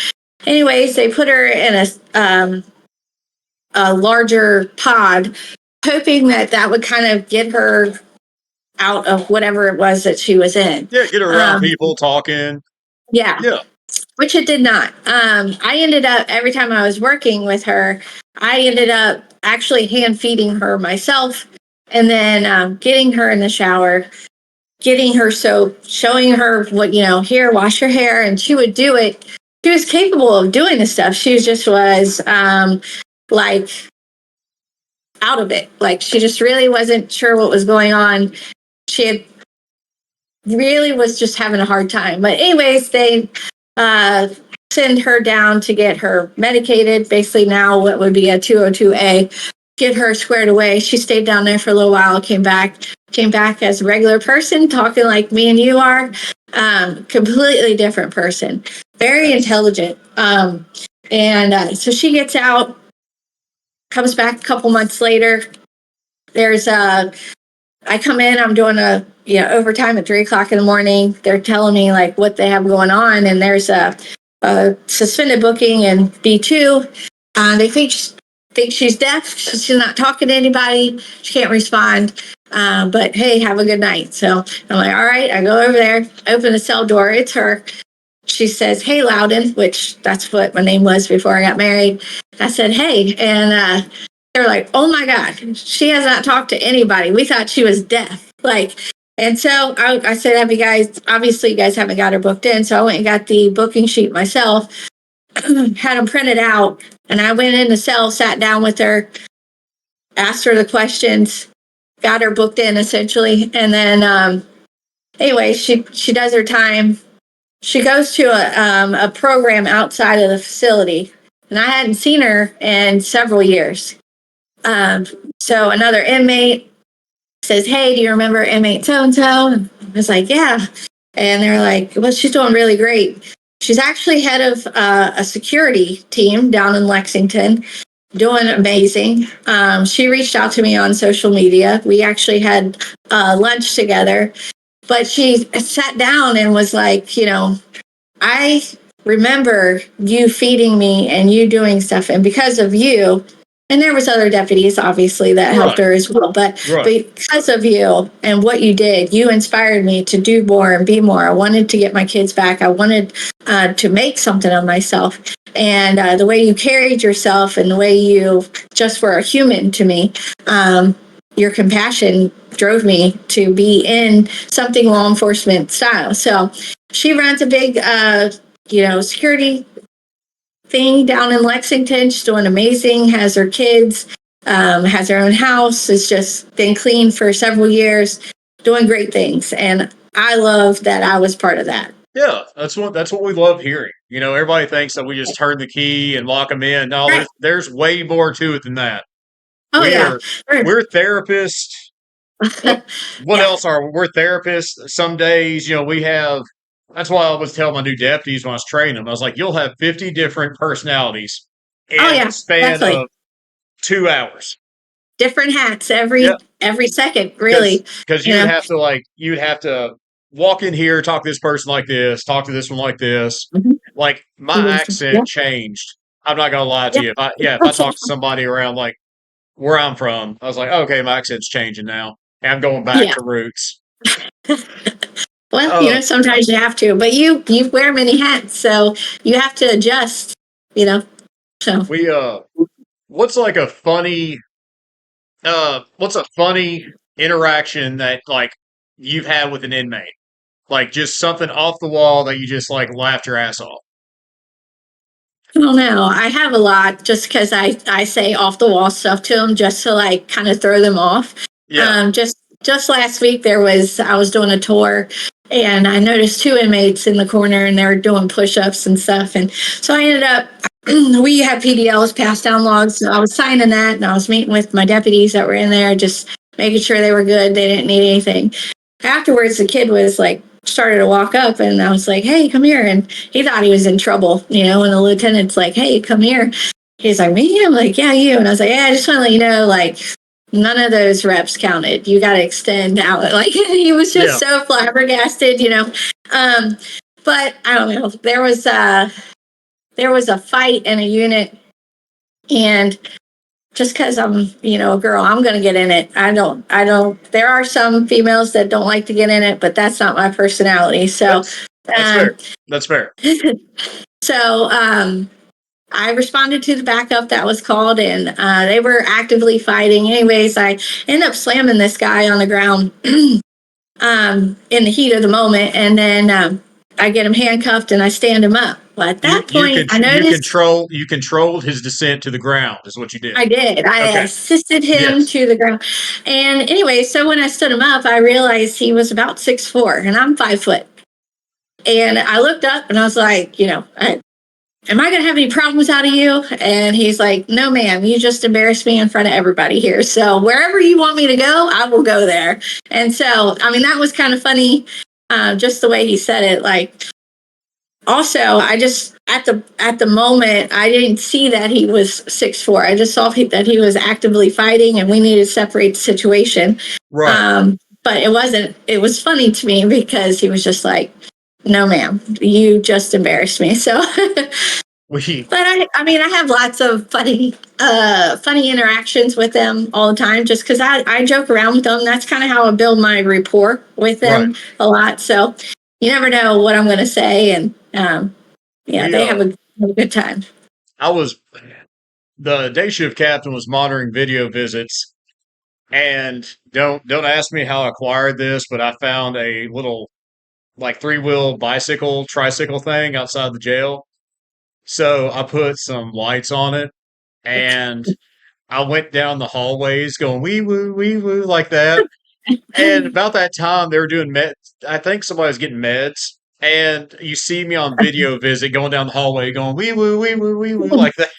Anyways, they put her in a larger pod, hoping that that would kind of get her out of whatever it was that she was in. yeah, get around um, people talking. yeah. Yeah. which it did not. I ended up, every time I was working with her, I ended up actually hand feeding her myself, and then getting her in the shower, getting her soap, showing her what, here, wash your hair. And she would do it. She was capable of doing the stuff. She just was like out of it. Like she just really wasn't sure what was going on. She had really was just having a hard time. But anyways, they send her down to get her medicated. Basically now what would be a 202A, get her squared away. She stayed down there for a little while, came back as a regular person, talking like me and you are. Completely different person, very intelligent. So she gets out, comes back a couple months later. I come in, I'm doing overtime at 3:00 in the morning. They're telling me like what they have going on, and there's a suspended booking in B2. They think she's deaf. She's not talking to anybody. She can't respond. But hey, have a good night. So I'm like, all right. I go over there, open the cell door. It's her. She says, "Hey, Loudon," which that's what my name was before I got married. I said, "Hey," and they're like, "Oh my God, she has not talked to anybody. We thought she was deaf." And so I said, "Have you guys? Obviously, you guys haven't got her booked in." So I went and got the booking sheet myself, had them printed out, and I went in the cell, sat down with her, asked her the questions, got her booked in essentially, and then anyway, she does her time. She goes to a program outside of the facility, and I hadn't seen her in several years. So another inmate says, "Hey, do you remember inmate so-and-so?" I was like, "Yeah." And they're like, "Well, she's doing really great. She's actually head of a security team down in Lexington, doing amazing." She reached out to me on social media. We actually had lunch together, but she sat down and was like, "I remember you feeding me and you doing stuff, and because of you," and there was other deputies obviously that helped her as well, but because of you and what you did, you inspired me to do more and be more. I wanted to get my kids back. I wanted to make something of myself. And the way you carried yourself and the way you just were a human to me, your compassion drove me to be in something law enforcement style. So she runs a big, security thing down in Lexington. She's doing amazing, has her kids, has her own house, has just been clean for several years, doing great things. And I love that I was part of that. Yeah, that's what we love hearing. Everybody thinks that we just turn the key and lock them in. No, Right. there's way more to it than that. Oh, yeah. We're therapists. What Yeah. else are we? We're therapists? Some days, we have. That's why I always tell my new deputies when I was training them. I was like, you'll have 50 different personalities in Oh, the yeah. span Definitely. of 2 hours. Different hats Yeah, every second, because really. you'd have to walk in here, talk to this person like this, talk to this one like this. Mhm. Like my Yeah. accent changed. I'm not gonna lie to Yeah. you. If I talk to somebody around like where I'm from, I was like, okay, my accent's changing now. And I'm going back Yeah. to roots. Well, Uh, sometimes you have to, but you wear many hats, so you have to adjust, so. we what's like a funny what's a funny interaction that like you've had with an inmate? Like just something off the wall that you just like laughed your ass off. I don't know. I have a lot just because I say off the wall stuff to them just to like kind of throw them off. Yeah. Just last week I was doing a tour and I noticed two inmates in the corner and they were doing push-ups and stuff. And so I ended up we have PDLs, pass down logs. So I was signing that and I was meeting with my deputies that were in there, just making sure they were good. They didn't need anything. Afterwards, the kid was like, started to walk up and I was like, "Hey, come here." And he thought he was in trouble, and the lieutenant's like, "Hey, come here." He's like, "Me?" I'm like, "Yeah, you." And I was like, "Yeah, I just want to let you know, like, none of those reps counted. You got to extend out." Like, he was just so flabbergasted. But I don't know. There was a fight in a unit, and just because I'm, a girl, I'm going to get in it. There are some females that don't like to get in it, but that's not my personality. So That's fair. That's fair. So I responded to the backup that was called, and they were actively fighting. Anyways, I ended up slamming this guy on the ground in the heat of the moment, and then I get him handcuffed and I stand him up. Well, at that point, I noticed You controlled his descent to the ground. Is what you did. I did. I Okay. assisted him to the ground. And anyway, so when I stood him up, I realized he was about 6'4", and I'm 5 foot. And I looked up and I was like, am I going to have any problems out of you? And he's like, no, ma'am, you just embarrassed me in front of everybody here. So wherever you want me to go, I will go there. And so, I mean, that was kind of funny, just the way he said it. Like, also, I just at the moment I didn't see that he was 6'4". I just saw that he was actively fighting, and we needed to separate the situation. Right. But it wasn't. It was funny to me because he was just like, "No, ma'am, you just embarrassed me." So, but I mean, I have lots of funny interactions with them all the time, just because I joke around with them. That's kind of how I build my rapport with them a lot. So you never know what I'm going to say, and they have a good time. The day shift captain was monitoring video visits, and don't ask me how I acquired this, but I found a little like 3-wheel tricycle thing outside the jail. So I put some lights on it, and I went down the hallways going wee woo like that. And about that time, they were doing meds. I think somebody was getting meds. And you see me on video visit going down the hallway going wee woo like that.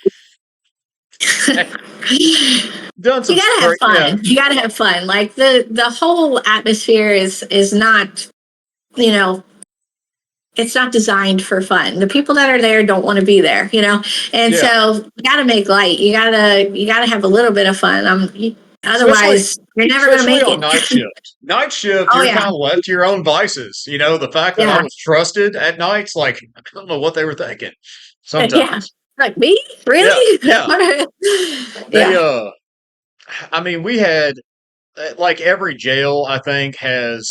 Done some You gotta have fun. yeah. You gotta have fun. Like the whole atmosphere is not, it's not designed for fun. The people that are there don't want to be there, and so you gotta make light. You gotta have a little bit of fun. Otherwise, you're never going to make it. Night shift. Night shift, you're kind of left to your own vices. The fact that I was trusted at nights, like, I don't know what they were thinking sometimes. Like, me? Really? Yeah. I mean, we had, like, every jail, I think, has,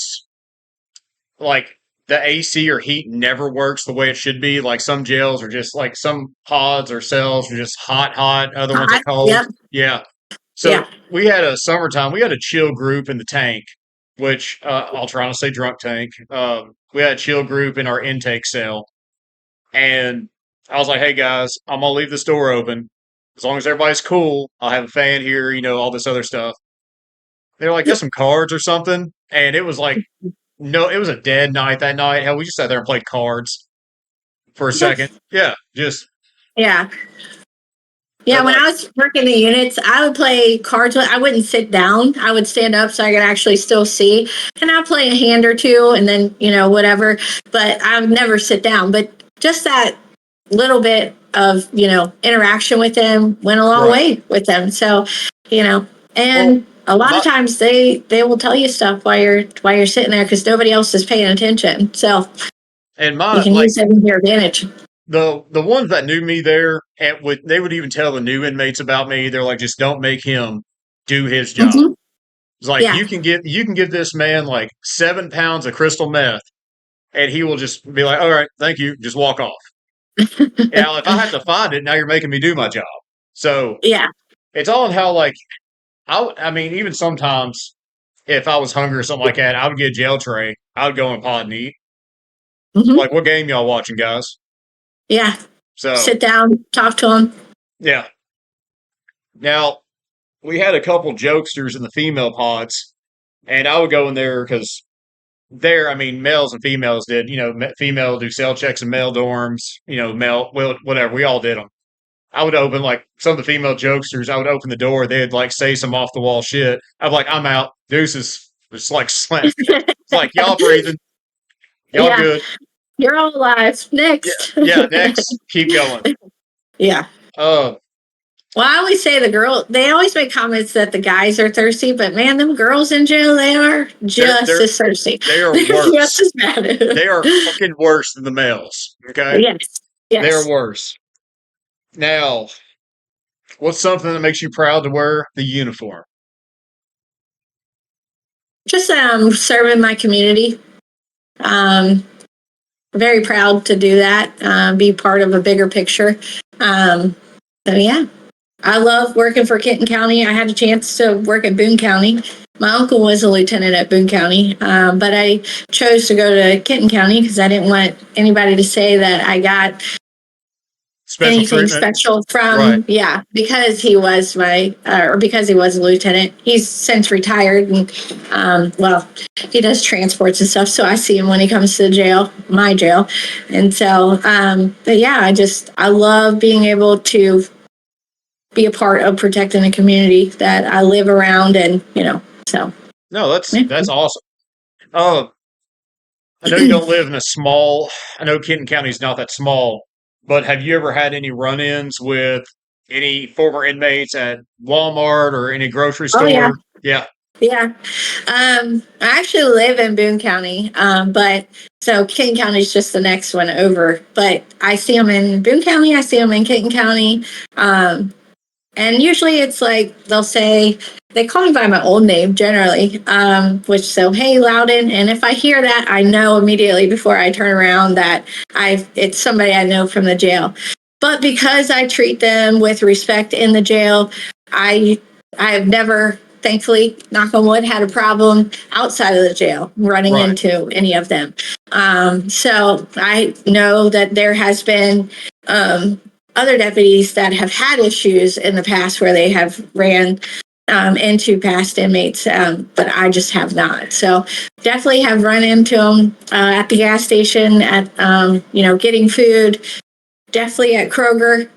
like, the AC or heat never works the way it should be. Like, some jails are just, like, some pods or cells are just hot. Other ones are cold. Yep. Yeah. So we had we had a chill group in the tank, which I'll try not to say drunk tank. We had a chill group in our intake cell. And I was like, hey guys, I'm going to leave this door open. As long as everybody's cool, I'll have a fan here, all this other stuff. They're like, get some cards or something. And it was like, no, it was a dead night that night. Hell, we just sat there and played cards for a second. Yeah, just. Yeah. Yeah, when I was working the units, I would play cards. I wouldn't sit down. I would stand up so I could actually still see. And I'd play a hand or two and then, whatever. But I would never sit down. But just that little bit of, interaction with them went a long way with them. So, and a lot of times they will tell you stuff while you're sitting there because nobody else is paying attention. So you can use that in your advantage. The ones that knew me there, they would even tell the new inmates about me. They're like, just don't make him do his job. Mm-hmm. It's like you can give this man like 7 pounds of crystal meth, and he will just be like, all right, thank you, just walk off. If I have to find it, now you're making me do my job. So it's all in how I mean, even sometimes if I was hungry or something like that, I would get a jail tray. I would go in pot and eat. Mm-hmm. Like, what game y'all watching, guys? Yeah. So sit down, talk to them. Yeah. Now, we had a couple jokesters in the female pods, and I would go in there because I mean, males and females did, female do cell checks in male dorms, male, whatever. We all did them. I would open, like, some of the female jokesters, I would open the door. They'd, like, say some off the wall shit. I'd be like, I'm out. Deuces. It's like, slam. It's like, y'all breathing. Y'all good. You're all alive. Next. Yeah, next. Keep going. Yeah. Well, I always say they always make comments that the guys are thirsty, but man, them girls in jail, they are just as thirsty. They are worse. Just as bad. They are fucking worse than the males. Okay? Yes. They are worse. Now, what's something that makes you proud to wear the uniform? Just serving my community. very proud to do that, be part of a bigger picture. So yeah, I love working for Kenton County. I had a chance to work at Boone County. My uncle was a lieutenant at Boone County, but I chose to go to Kenton County because I didn't want anybody to say that I got Special anything treatment. special Right. from, yeah, because he was or because he was a lieutenant. He's since retired, and well, he does transports and stuff, so I see him when he comes to the jail, my jail. And so but yeah, I love being able to be a part of protecting the community that I live around, and so No, yeah. that's awesome. Uh, I know you don't live in a small. I know Kenton County is not that small, but have you ever had any run-ins with any former inmates at Walmart or any grocery Oh yeah. store? Yeah. Yeah. I actually live in Boone County, but so Kenton County is just the next one over. But I see them in Boone County, I see them in Kenton County. And usually it's like they'll say, they call me by my old name generally, which so, hey, Loudon. And if I hear that, I know immediately before I turn around that it's somebody I know from the jail. But because I treat them with respect in the jail, I have never, thankfully, knock on wood, had a problem outside of the jail running Right. into any of them. So I know that there has been other deputies that have had issues in the past where they have ran into past inmates, but I just have not. So definitely have run into them at the gas station, at getting food. Definitely at Kroger.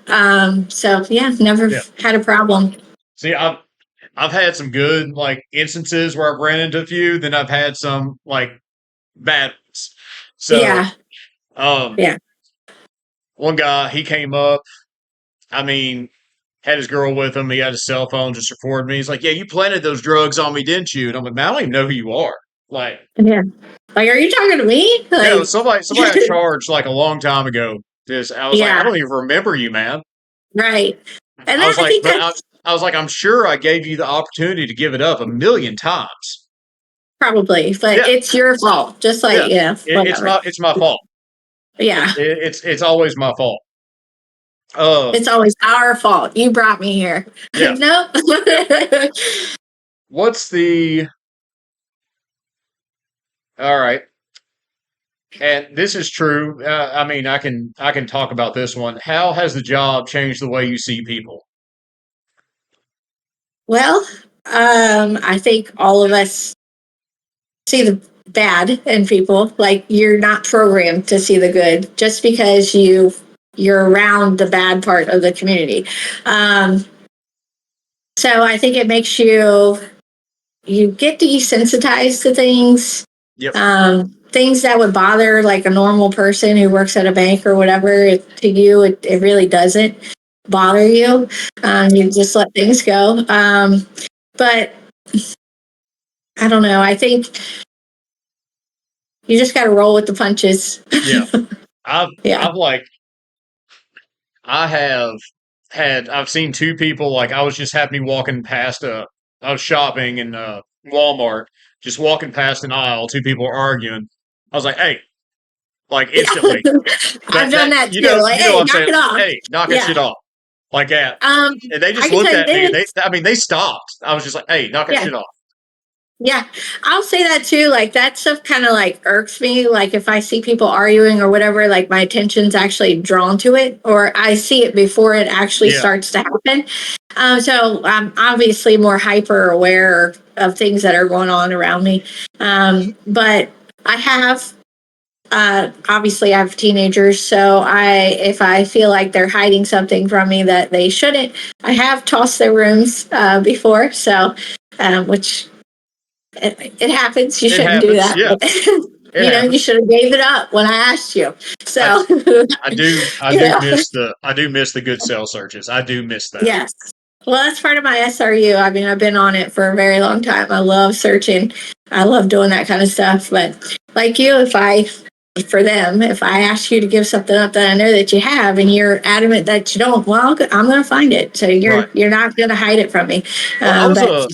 So yeah, never Yeah. had a problem. See, I've had some good like instances where I've ran into a few, then I've had some like bad ones. So, Yeah, um, yeah. one guy he came up. I mean, had his girl with him. He had his cell phone, just recorded me. He's like, "Yeah, you planted those drugs on me, didn't you?" And I'm like, "Man, I don't even know who you are." Like, Yeah. Like, are you talking to me? yeah, Like, somebody I charged like a long time ago. This I was like, I yeah, don't even remember you, man. right. And I was I like, think that's I was like, I'm sure I gave you the opportunity to give it up a million times. probably, but Yeah, it's your fault. Just like, yeah. yeah, whatever. It's my fault. Yeah. It's always my fault. Uh, It's always our fault. You brought me here. yeah. Nope. What's the all right? And this is true. I mean, I can talk about this one. How has the job changed the way you see people? Well, I think all of us see the bad in people. Like, you're not programmed to see the good just because you're around the bad part of the community. Um, so I think it makes you get desensitized to things, Yep. things that would bother like a normal person who works at a bank or whatever. To you, it really doesn't bother you. You just let things go. But I don't know. I think you just got to roll with the punches. Yeah. Yeah. I've like I have I've seen two people like I was just happening walking past I was shopping in Walmart, just walking past an aisle, two people were arguing. I was like, "Hey," like instantly. I've done That that too. Like, you know hey, what I'm knock saying? it off. Hey, knock that Yeah. shit off. Like that. And they I just can looked tell you at me and this. they stopped. I was just like, "Hey, knock that Yeah. shit off." Yeah, I'll say that too. Like, that stuff kind of like irks me. Like, if I see people arguing or whatever, like my attention's actually drawn to it, or I see it before it actually Yeah. starts to happen. So I'm obviously more hyper aware of things that are going on around me. But I have obviously I have teenagers, so if I feel like they're hiding something from me that they shouldn't, I have tossed their rooms before. So which it happens. You It shouldn't do happens. that. Yeah. But, It you happens. should have gave it up when I asked you. I So, I you do know, miss the good cell searches. I do miss that. yes. Well, that's part of my SRU. I mean, I've been on it for a very long time. I love searching. I love doing that kind of stuff. But like you, if I ask you to give something up that I know that you have, and you're adamant that you don't, well, I'm going to find it. So Right. you're not going to hide it from me. Well, But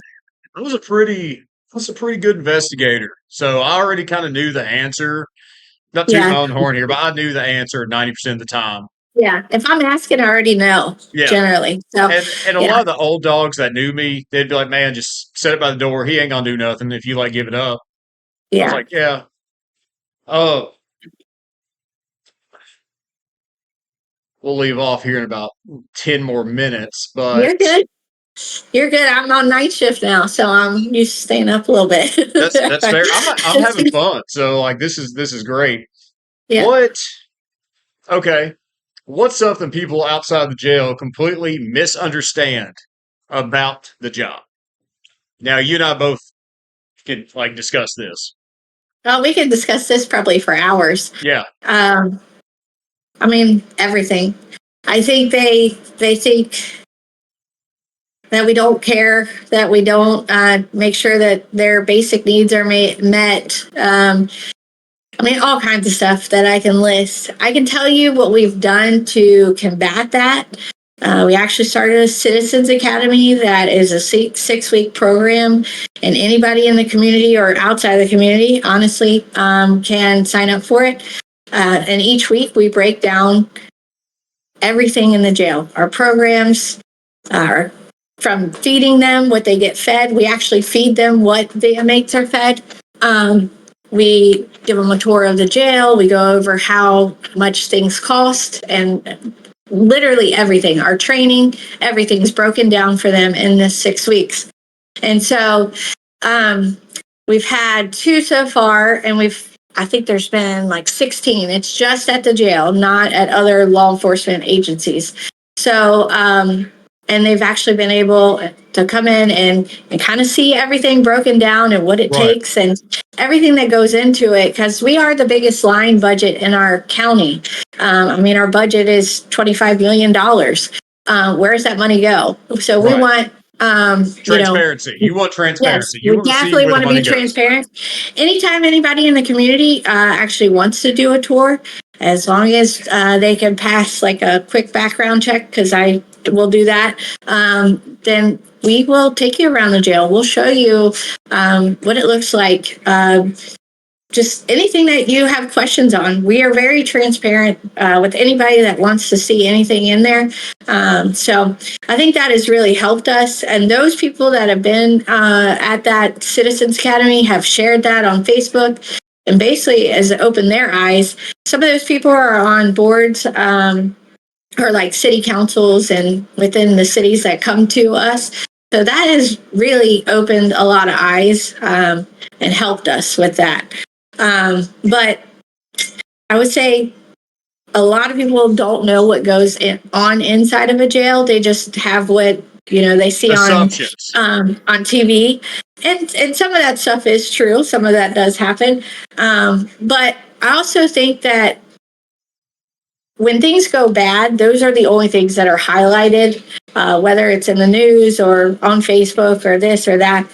I was a pretty good investigator. So I already kind of knew the answer. not toot my own horn here, but I knew the answer 90% of the time. Yeah. If I'm asking, I already know. Yeah. Generally. So and a lot of the old dogs that knew me, they'd be like, "Man, just set it by the door. He ain't gonna do nothing if you like give it up." I was Yeah. like, "Yeah." Oh, we'll leave off here in about 10 more minutes, but You're good. You're good. I'm on night shift now, so I'm used to staying up a little bit. that's fair. I'm having fun, so like this is great. Yeah. What? Okay. What's something people outside the jail completely misunderstand about the job? Now, you and I both can like discuss this. Well, we could discuss this probably for hours. Yeah. I mean, everything. I think they think that we don't care, that we don't make sure that their basic needs are met. I mean, all kinds of stuff that I can list. I can tell you what we've done to combat that. We actually started a Citizens Academy that is a 6-week program, and anybody in the community or outside the community, honestly, can sign up for it. And each week we break down everything in the jail, our programs, from feeding them, what they get fed. We actually feed them what the inmates are fed. We give them a tour of the jail. We go over how much things cost and literally everything. Our training, everything's broken down for them in this 6 weeks. And so we've had 2 so far, and I think there's been like 16. It's just at the jail, not at other law enforcement agencies. So, and they've actually been able to come in and kind of see everything broken down and what it takes and everything that goes into it, because we are the biggest line budget in our county. I mean, our budget is $25 million. Where does that money go? So we want transparency. You want transparency. Yes, You we want to see definitely where want the to be money goes. transparent. Anytime anybody in the community actually wants to do a tour, as long as they can pass like a quick background check, because I will do that, then we will take you around the jail. We'll show you what it looks like. Just anything that you have questions on. We are very transparent with anybody that wants to see anything in there. So I think that has really helped us. And those people that have been at that Citizens Academy have shared that on Facebook and basically has opened their eyes. Some of those people are on boards or like city councils and within the cities that come to us. So that has really opened a lot of eyes and helped us with that. But I would say a lot of people don't know what goes on inside of a jail. They just have what they see on TV, and some of that stuff is true. Some of that does happen, but I also think that when things go bad, those are the only things that are highlighted, whether it's in the news or on Facebook or this or that.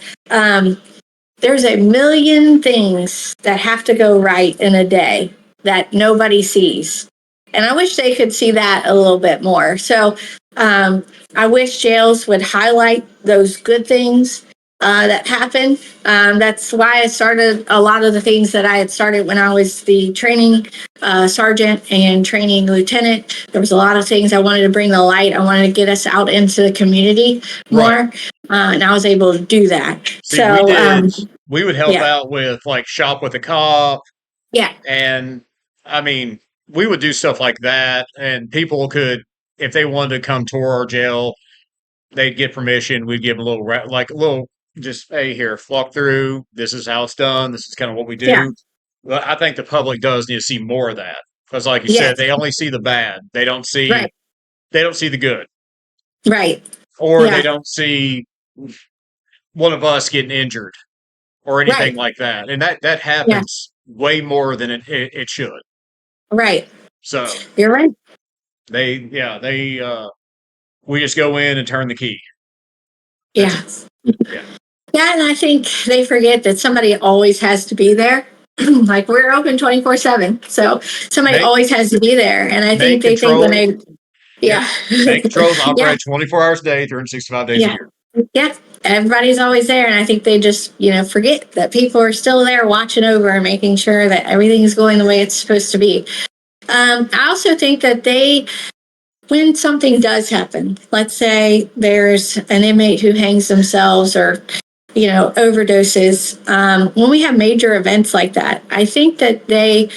There's a million things that have to go right in a day that nobody sees. And I wish they could see that a little bit more. So I wish jails would highlight those good things that happen. That's why I started a lot of the things that I had started when I was the training sergeant and training lieutenant. There was a lot of things I wanted to bring the light. I wanted to get us out into the community more. And I was able to do that. See, we would help out with like shop with a cop. Yeah. And I mean, we would do stuff like that. And people could, if they wanted to come tour our jail, they'd get permission. We'd give them a little, just, hey, here, walk through. This is how it's done. This is kind of what we do. Yeah. Well, I think the public does need to see more of that. Because like you said, they only see the bad. They don't see the good. Right. Or they don't see one of us getting injured or anything like that. And that happens way more than it should. Right. So you're right. We just go in and turn the key. Yeah. Yeah, and I think they forget that somebody always has to be there. Like we're open 24/7, so somebody always has to be there. And I think they think when they, Main controls operate 24 hours a day, 365 days a year. Yeah, everybody's always there. And I think they just, forget that people are still there watching over and making sure that everything's going the way it's supposed to be. I also think that when something does happen, let's say there's an inmate who hangs themselves or, overdoses, when we have major events like that, I think that they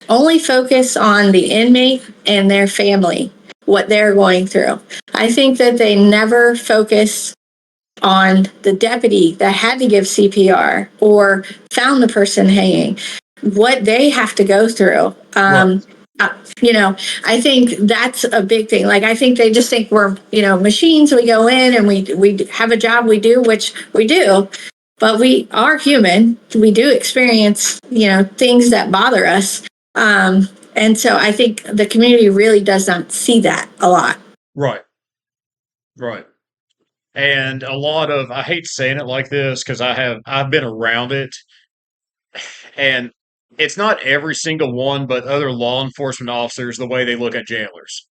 only focus on the inmate and their family, what they're going through. I think that they never focus on the deputy that had to give CPR or found the person hanging, what they have to go through. Right. I think that's a big thing. Like, I think they just think we're, machines. We go in and we have a job we do, which we do, but we are human. We do experience, things that bother us. And so I think the community really does not see that a lot. Right. Right. And a lot of, I hate saying it like this because I've been around it, and it's not every single one, but other law enforcement officers, the way they look at jailers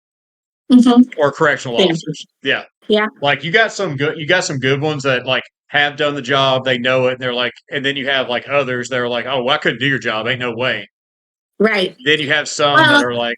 Mm-hmm. or correctional Yeah. officers. Yeah. Yeah. Like you got some good ones that like have done the job, they know it, and they're like, and then you have like others that are like, oh, well, I couldn't do your job, ain't no way. Right. Then you have some that Well, are like,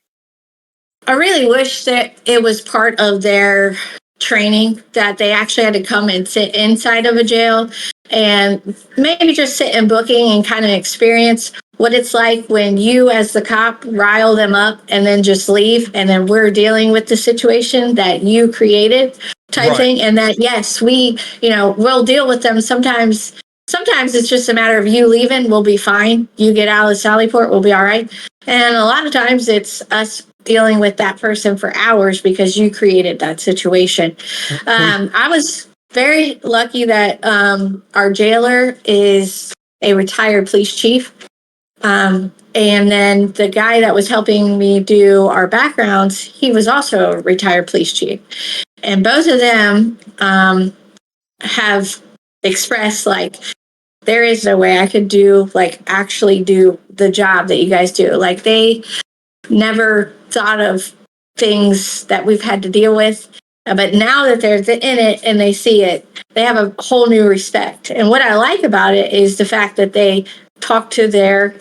I really wish that it was part of their training that they actually had to come and sit inside of a jail and maybe just sit in booking and kind of experience what it's like when you, as the cop, rile them up and then just leave. And then we're dealing with the situation that you created type right, thing. And that, yes, we'll deal with them sometimes. Sometimes it's just a matter of you leaving, we'll be fine. You get out of the Sally Port, we'll be all right. And a lot of times it's us dealing with that person for hours because you created that situation. we, I was very lucky that our jailer is a retired police chief. And then the guy that was helping me do our backgrounds, he was also a retired police chief. And both of them have expressed like, there is no way I could actually do the job that you guys do. Like, they never thought of things that we've had to deal with. But now that they're in it and they see it, they have a whole new respect. And what I like about it is the fact that they talk to their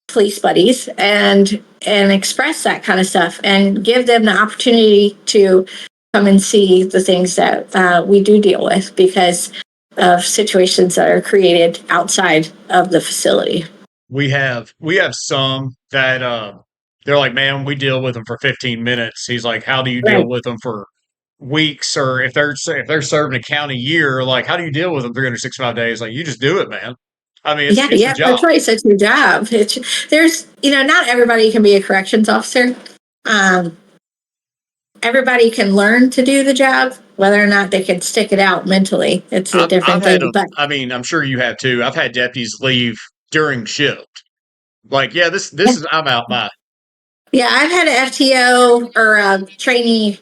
police buddies and express that kind of stuff and give them the opportunity to come and see the things that we do deal with because of situations that are created outside of the facility. we have some that they're like, man, we deal with them for 15 minutes. He's like, how do you deal Right. with them for weeks? Or if they're serving a county year, like, how do you deal with them 365 days? Like, you just do it, man. I mean, Yeah, it's the yeah, job. that's right. It's your job. There's, not everybody can be a corrections officer. Um, Everybody can learn to do the job, whether or not they can stick it out mentally. It's a I've different had thing. them. But I mean, I'm sure you have too. I've had deputies leave during shift. Like, yeah, this is I'm out. Bye. yeah, I've had an FTO or a trainee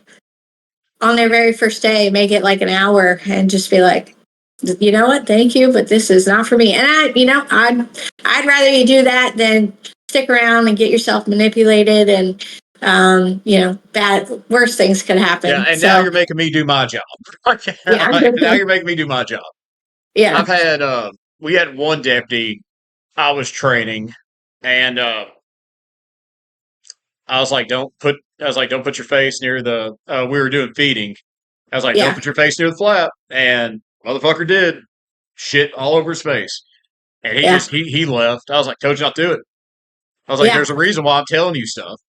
on their very first day make it like an hour and just be like, you know what, thank you, but this is not for me. And I'd rather you do that than stick around and get yourself manipulated and bad worse things could Yeah, happen. and now So you're making me do my job. yeah. Now you're making me do my job. Yeah. I've had we had one deputy I was training, and I was like, don't put your face near the we were doing feeding. I was like, don't Yeah. put your face near the flap, and motherfucker did shit all over his face, and Yeah. he left. I was like, told you not to do it. I was like, Yeah. there's a reason why I'm telling you stuff.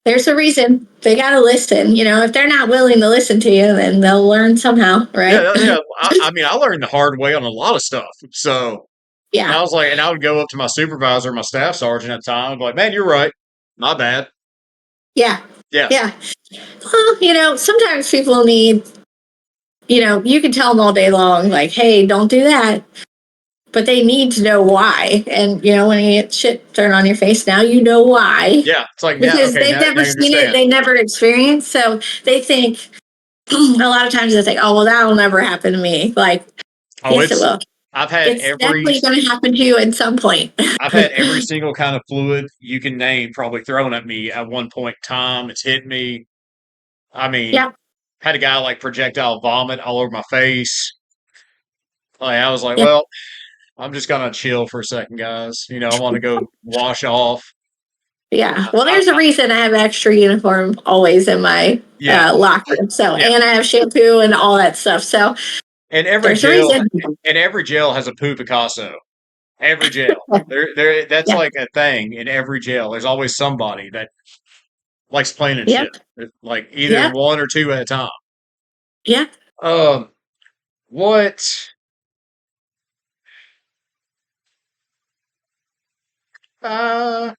There's a reason they got to listen. If they're not willing to listen to you, then they'll learn somehow. Right. Yeah, yeah. I mean, I learned the hard way on a lot of stuff. So Yeah. I was like, and I would go up to my supervisor, my staff sergeant at the time, and be like, man, you're right. My bad. Yeah. Yeah. Yeah. Well, sometimes people need, you can tell them all day long, like, hey, don't do that. But they need to know why. And, when you get shit thrown on your face, now you know why. Yeah. It's like, now, Because okay, they've now never you seen it, understand. they never experienced. So they think, a lot of times they think, oh, well, that'll never happen to me. Like, Oh, yes, it will. I've had It's definitely going to happen to you at some point. I've had every single kind of fluid you can name probably thrown at me at one point in time. It's hit me. I mean, Yeah. had a guy like projectile vomit all over my face. Like, I was like, Yeah. well, I'm just gonna chill for a second, guys. I want to go wash off. Yeah. Well, I, there's a reason I have extra uniform always in my yeah, locker. So, yeah. and I have shampoo and all that stuff. So And every there's a jail, reason. and every jail has a poo Picasso. Every jail. There. That's Yeah. like a thing in every jail. There's always somebody that likes playing and shit. Yep. Like either Yep. one or two at a time. Yeah. Um, what? Uh,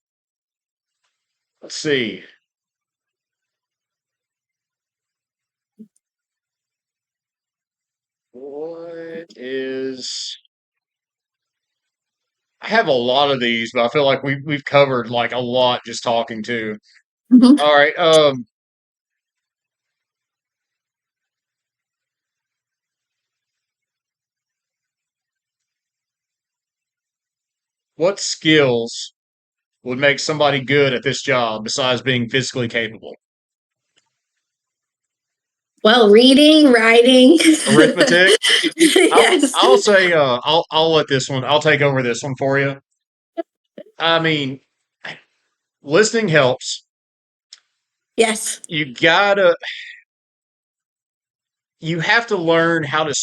let's see. What is? I have a lot of these, but I feel like we've covered like a lot just talking too. Mhm. All right. What skills would make somebody good at this job besides being physically capable? Well, reading, writing. Arithmetic. Yes. I'll say I'll let this one. I'll take over this one for you. I mean, listening helps. Yes. You gotta you have to learn how to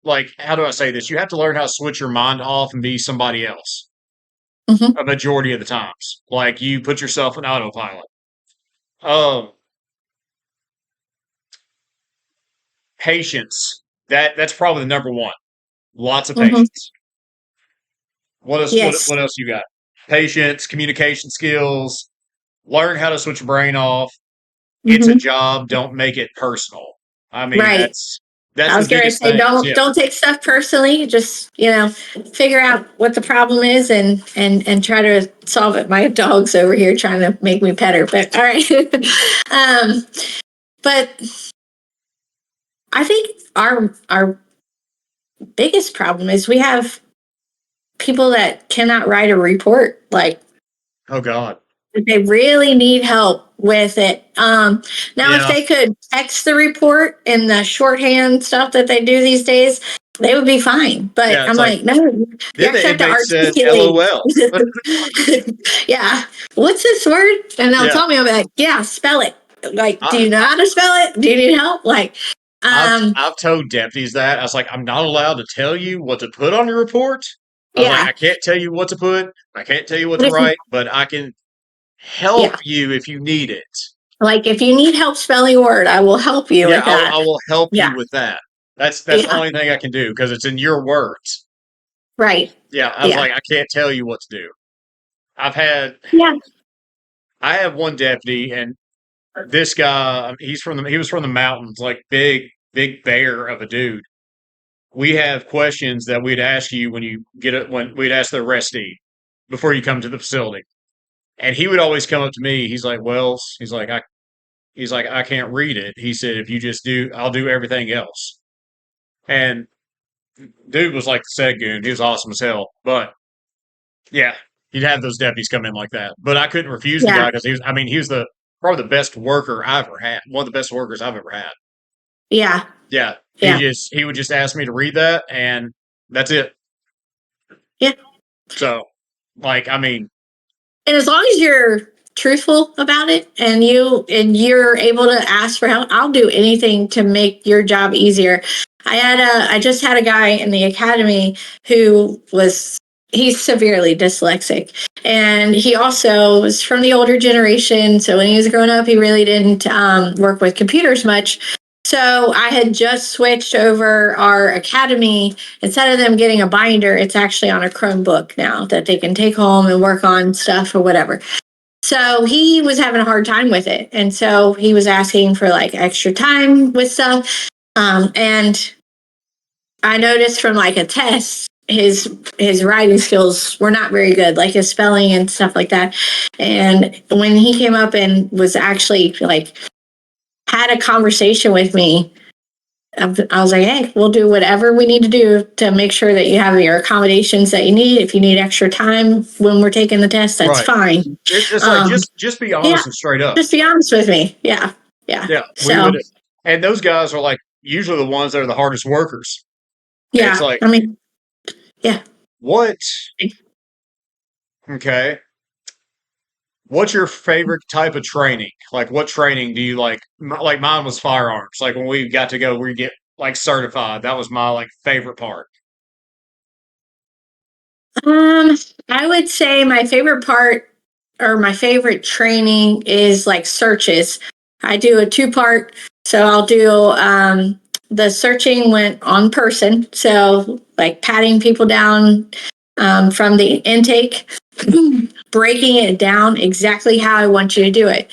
like how do I say this? You have to learn how to switch your mind off and be somebody else Hmm. a majority of the times. Like you put yourself in autopilot. Um, Patience. That's probably the number one. Lots of Hmm. patience. What else? Yes. What else you got? Patience, communication skills. Learn how to switch your brain off. It's a Hmm. job. Don't make it personal. I mean, Right. that's I the was going to biggest say, thing. Yeah. don't take stuff personally. Just figure out what the problem is and try to solve it. My dog's over here trying to make me pet her, but all right. um, but I think our biggest problem is we have people that cannot write a report. Like Oh God. they really need help with it. Now, if Yeah. they could text the report in the shorthand stuff that they do these days, they would be fine. But Yeah. I'm It's like like, no, you then actually the have to inmate said, articulate. "LOL." Yeah. What's this word? And they'll Yeah. tell me, I'm like, yeah, spell it. Like, do I, you know how to spell it? Do you need help? Like, um, I've told deputies that. I was like, I'm not allowed to tell you what to put on your report. I was like, yeah. I can't tell you what to put. I can't tell you what But to if you, write, but I can help yeah, you if you need it. like if you need help spelling a word, I will help you Yeah, with that. I will help Yeah. you with that. That's the Yeah. only thing I can do because it's in your words. Right. Yeah, I was Yeah. like, I can't tell you what to do. I've had Yeah. I have one deputy, and this guy, he was from the mountains, like big bear of a dude. We have questions that we'd ask you when you get it when we'd ask the arrestee before you come to the facility. And he would always come up to me. He's like, "Wells," he's like, "I can't read it." He said, "If you just do, I'll do everything else." And dude was like the Goon. He was awesome as hell. But yeah, he'd have those deputies come in like that. But I couldn't refuse the Yeah. guy because he was the probably the best worker I ever had. One of the best workers I've ever had. Yeah. Yeah. Yeah. He would just ask me to read that and that's it. Yeah. So like I mean, And as long as you're truthful about it and you're able to ask for help, I'll do anything to make your job easier. I just had a guy in the academy who was he's severely dyslexic, and he also was from the older generation. So when he was growing up, he really didn't work with computers much. So I had just switched over our academy. Instead of them getting a binder, it's actually on a Chromebook now that they can take home and work on stuff or whatever. So he was having a hard time with it. And so he was asking for like extra time with stuff. And I noticed from like a test, his writing skills were not very good, like his spelling and stuff like that. And when he came up and was actually like had a conversation with me, I was like, hey, we'll do whatever we need to do to make sure that you have your accommodations that you need. If you need extra time when we're taking the test, that's right. fine. It's like Um, just be yeah, honest and straight up. just be honest with me. Yeah, yeah. Yeah, we So, would and those guys are like usually the ones that are the hardest workers. It's yeah, like I mean, Yeah. What? Okay. What's your favorite type of training? Like, what training do you like? Like, mine was firearms. Like, when we got to go, we get like certified. That was my like favorite part. Um, I would say my favorite part or my favorite training is like searches. I do a two-part, so I'll do the searching went on person, so like patting people down from the intake, breaking it down exactly how I want you to do it.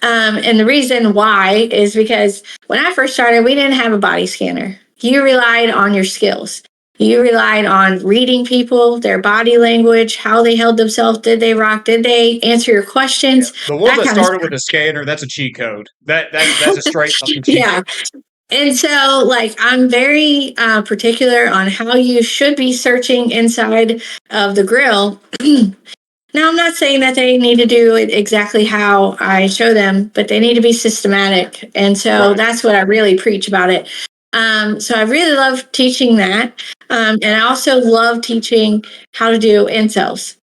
And the reason why is because when I first started, we didn't have a body scanner. You relied on your skills. You relied on reading people, their body language, how they held themselves. Did they rock? Did they answer your Yeah. questions? The ones That that kind of started stuff. with a scanner, that's a cheat code. That's a straight fucking cheat Yeah. code. And so, like, I'm very particular on how you should be searching inside of the grill. Now, I'm not saying that they need to do it exactly how I show them, but they need to be systematic. And so Right. that's what I really preach about it. So I really love teaching that. And I also love teaching how to do incels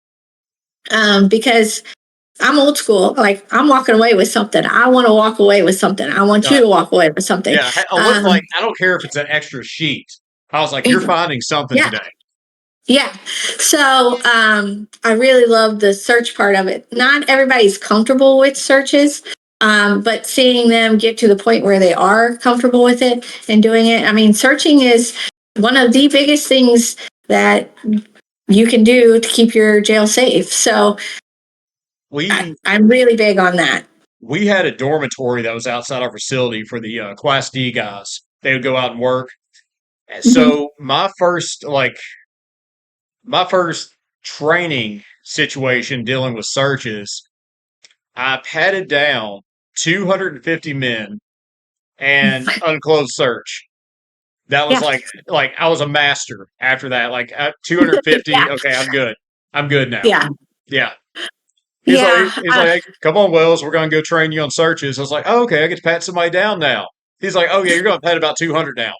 because I'm old school. Like, I'm walking away with something. I want to walk away with something. I want you Uh, to walk away with something. yeah. I was Um, like, I don't care if it's an extra sheet. I was like, you're finding something yeah. today. Yeah. So I really love the search part of it. Not everybody's comfortable with searches, but seeing them get to the point where they are comfortable with it and doing it. I mean, searching is one of the biggest things that you can do to keep your jail safe. So We I'm really big on that. we had a dormitory that was outside our facility for the Class D guys. They would go out and work. Mhm. So my first training situation dealing with searches, I patted down 250 men and unclosed search. That was Yeah. like I was a master after that. Like at 250, Yeah. okay, I'm good. I'm good now. Yeah. Yeah. He's like Yeah. he's like, hey, come on, Wells, we're gonna go train you on searches. I was like, oh, okay, I get to pat somebody down now. He's like, oh yeah, you're gonna pat about 200 now.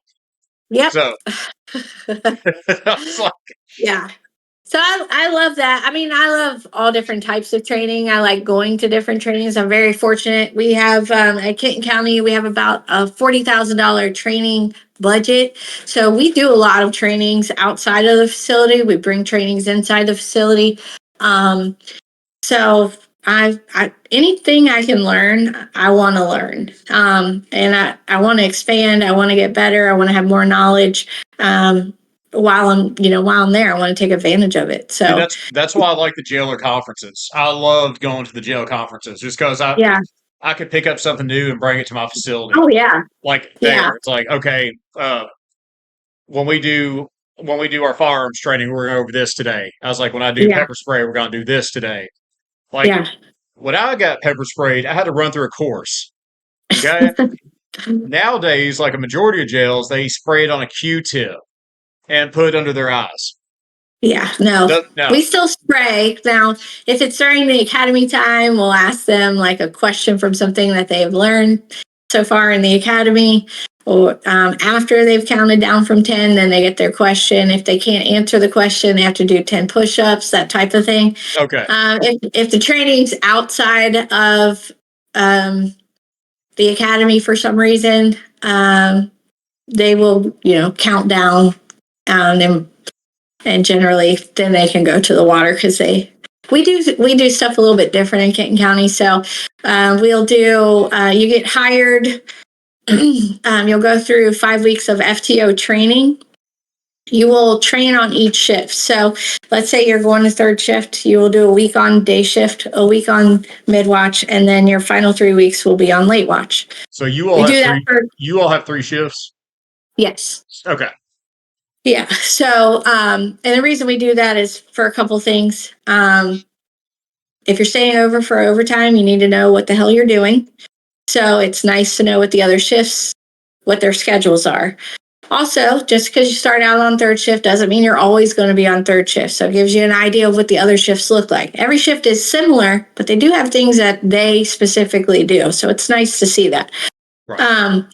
Yep. So I was like, Yeah. So I love that. I mean, I love all different types of training. I like going to different trainings. I'm very fortunate. We have at Kenton County, we have about a $40,000 training budget. So we do a lot of trainings outside of the facility. We bring trainings inside the facility. Um, so I anything I can learn, I want to learn, and I want to expand. I want to get better. I want to have more knowledge. While I'm there, I want to take advantage of it. see, So that's why I like the jailer conferences. I loved going to the jail conferences just because I yeah. I could pick up something new and bring it to my facility. Oh yeah. Like Yeah. there, it's like okay, when we do when we do our firearms training, we're going over this today. I was like, when I do Yeah. pepper spray, we're going to do this today. Like Yeah. when I got pepper sprayed, I had to run through a course. Okay. Nowadays, like a majority of jails, they spray it on a Q-tip and put it under their eyes. Yeah, no, No, we still spray. Now, if it's during the academy time, we'll ask them like a question from something that they've learned so far in the academy. Or after they've counted down from 10, then they get their question. If they can't answer the question, they have to do 10 push ups, that type of thing. okay, If the training's outside of the academy for some reason, they will, count down and generally then they can go to the water because we do stuff a little bit different in Kenton County. So we'll do you get hired. You'll go through 5 weeks of FTO training. You will train on each shift. So let's say you're going to third shift. You will do a week on day shift, a week on mid watch, and then your final 3 weeks will be on late watch. so We do that for you all have three shifts. yes. Okay, Yeah. So, and the reason we do that is for a couple things. If you're staying over for overtime, you need to know what the hell you're doing. So it's nice to know what the other shifts, what their schedules are. Also, just because you start out on third shift doesn't mean you're always going to be on third shift. So it gives you an idea of what the other shifts look like. Every shift is similar, but they do have things that they specifically do. So it's nice to see that. right. Um,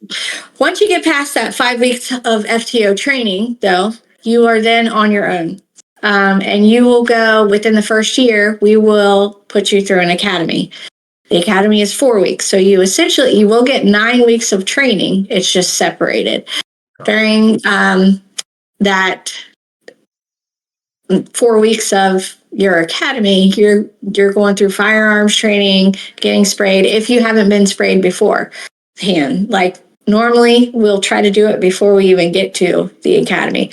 Once you get past that 5 weeks of FTO training, though, you are then on your own. and you will go within the first year. We will put you through an academy. The academy is 4 weeks, so you will get 9 weeks of training. It's just separated during that 4 weeks of your academy. You're going through firearms training, getting sprayed if you haven't been sprayed before hand. Like normally, we'll try to do it before we even get to the academy.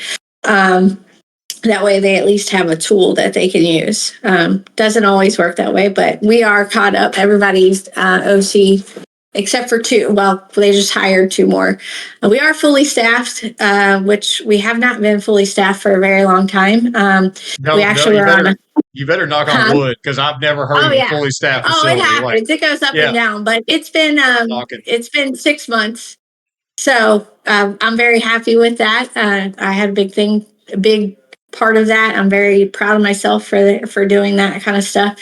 That way they at least have a tool that they can use. Doesn't always work that way, but we are caught up. Everybody's OC, except for 2. Well, they just hired 2 more. We are fully staffed, which we have not been fully staffed for a very long time. We actually you better knock on wood, because I've never heard of a fully staffed facility. It happens. It goes up and down, but it's been 6 months. So I'm very happy with that. I had a big part of that. I'm very proud of myself for doing that kind of stuff.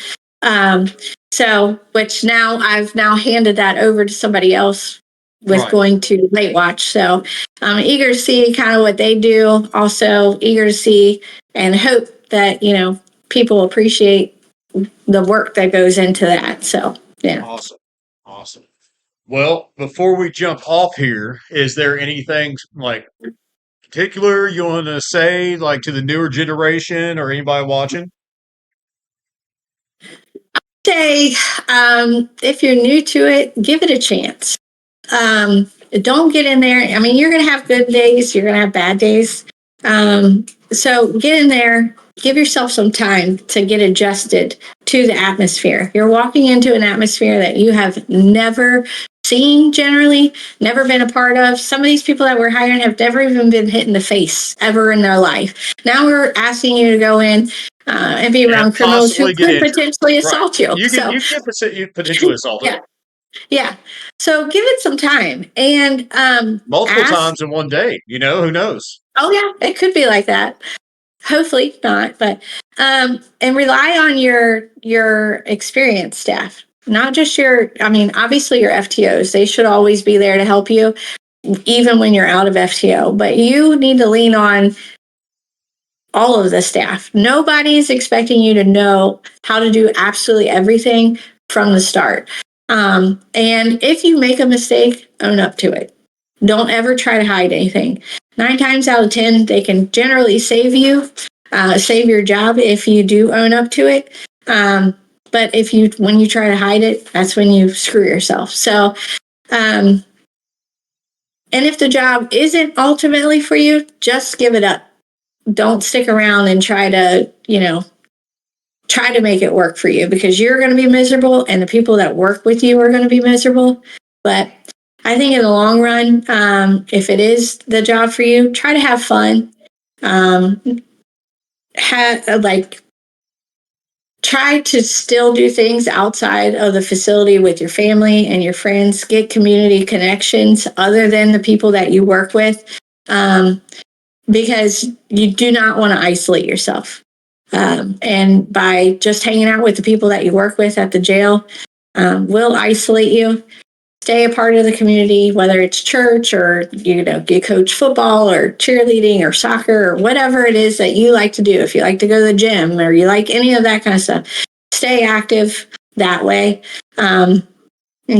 Which now I've handed that over to somebody else with going to Late Watch. So I'm eager to see kind of what they do. Also eager to see and hope that, people appreciate the work that goes into that. So, yeah. Awesome. Well, before we jump off here, is there anything like particular you want to say, like to the newer generation or anybody watching? Say, if you're new to it, give it a chance. Don't get in there. I mean, you're going to have good days. You're going to have bad days. So get in there, give yourself some time to get adjusted to the atmosphere. You're walking into an atmosphere that you have never seen, generally, never been a part of. Some of these people that we're hiring have never even been hit in the face ever in their life. Now we're asking you to go in and be around criminals who could potentially assault you. You can potentially assault it. Yeah. So give it some time and multiple times in one day. Who knows? Oh yeah, it could be like that. Hopefully not, but and rely on your experienced staff, not just obviously your FTOs. They should always be there to help you, even when you're out of FTO. But you need to lean on all of the staff. Nobody's expecting you to know how to do absolutely everything from the start. And if you make a mistake, own up to it. Don't ever try to hide anything. 9 times out of 10, they can generally save your job if you do own up to it. But when you try to hide it, that's when you screw yourself. So, and if the job isn't ultimately for you, just give it up. Don't stick around and try to make it work for you, because you're going to be miserable and the people that work with you are going to be miserable. But I think in the long run, if it is the job for you, try to have fun. Try to still do things outside of the facility with your family and your friends. Get community connections other than the people that you work with, because you do not want to isolate yourself. And by just hanging out with the people that you work with at the jail will isolate you. Stay a part of the community, whether it's church or, you coach football or cheerleading or soccer or whatever it is that you like to do. If you like to go to the gym or you like any of that kind of stuff, stay active that way, and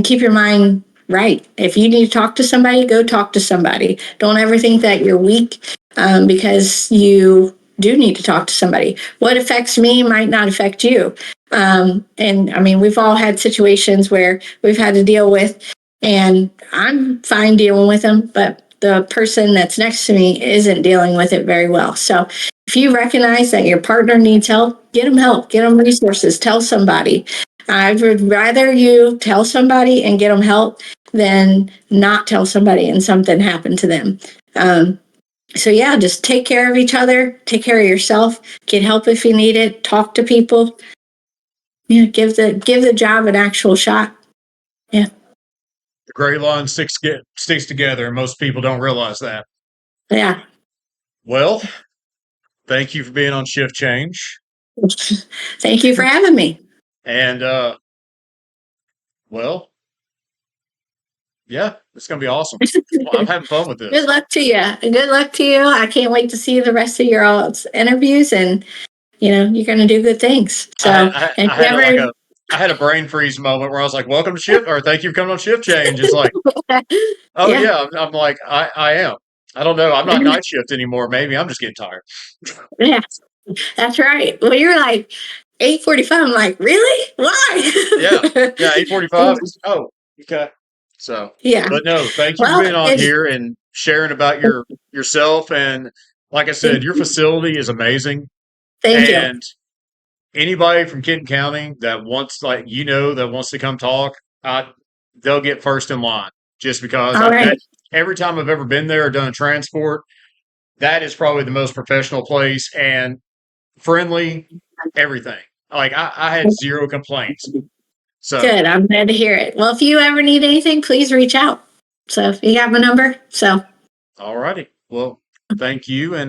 keep your mind right. If you need to talk to somebody, go talk to somebody. Don't ever think that you're weak because you do need to talk to somebody. What affects me might not affect you. We've all had situations where we've had to deal with, and I'm fine dealing with them, but the person that's next to me isn't dealing with it very well. So if you recognize that your partner needs help, get them resources, tell somebody. I would rather you tell somebody and get them help than not tell somebody and something happened to them. Just take care of each other, take care of yourself, get help if you need it, talk to people. Give the job an actual shot. Yeah. The gray line sticks together, and most people don't realize that. Yeah. Well, thank you for being on Shift Change. Thank you for having me. And Yeah, it's going to be awesome. Well, I'm having fun with Good this. luck to you. Good luck to you. I can't wait to see the rest of your all's interviews, and you're going to do good things. So, and I if you had like ever, I had a brain freeze moment where I was like, "Welcome to shift," or "Thank you for coming on shift change." It's like, oh yeah, yeah, I'm like, I am. I don't know. I'm not night shift anymore. Maybe I'm just getting tired. yeah, that's right. Well, you're like 8:45. I'm like, really? Yeah, Why? yeah. 8:45. Oh, okay. So, Yeah. but no, thank you for Well, being on it's here and sharing about yourself. And like I said, your facility is amazing. thank you. And anybody from Kenton County that wants, that wants to come talk, they'll get first in line just because All right. that every time I've ever been there or done transport, that is probably the most professional place and friendly, everything. Like I had zero complaints. So, Good. I'm glad to hear it. Well, if you ever need anything, please reach out. So you have my number. So all righty. Well, thank you. And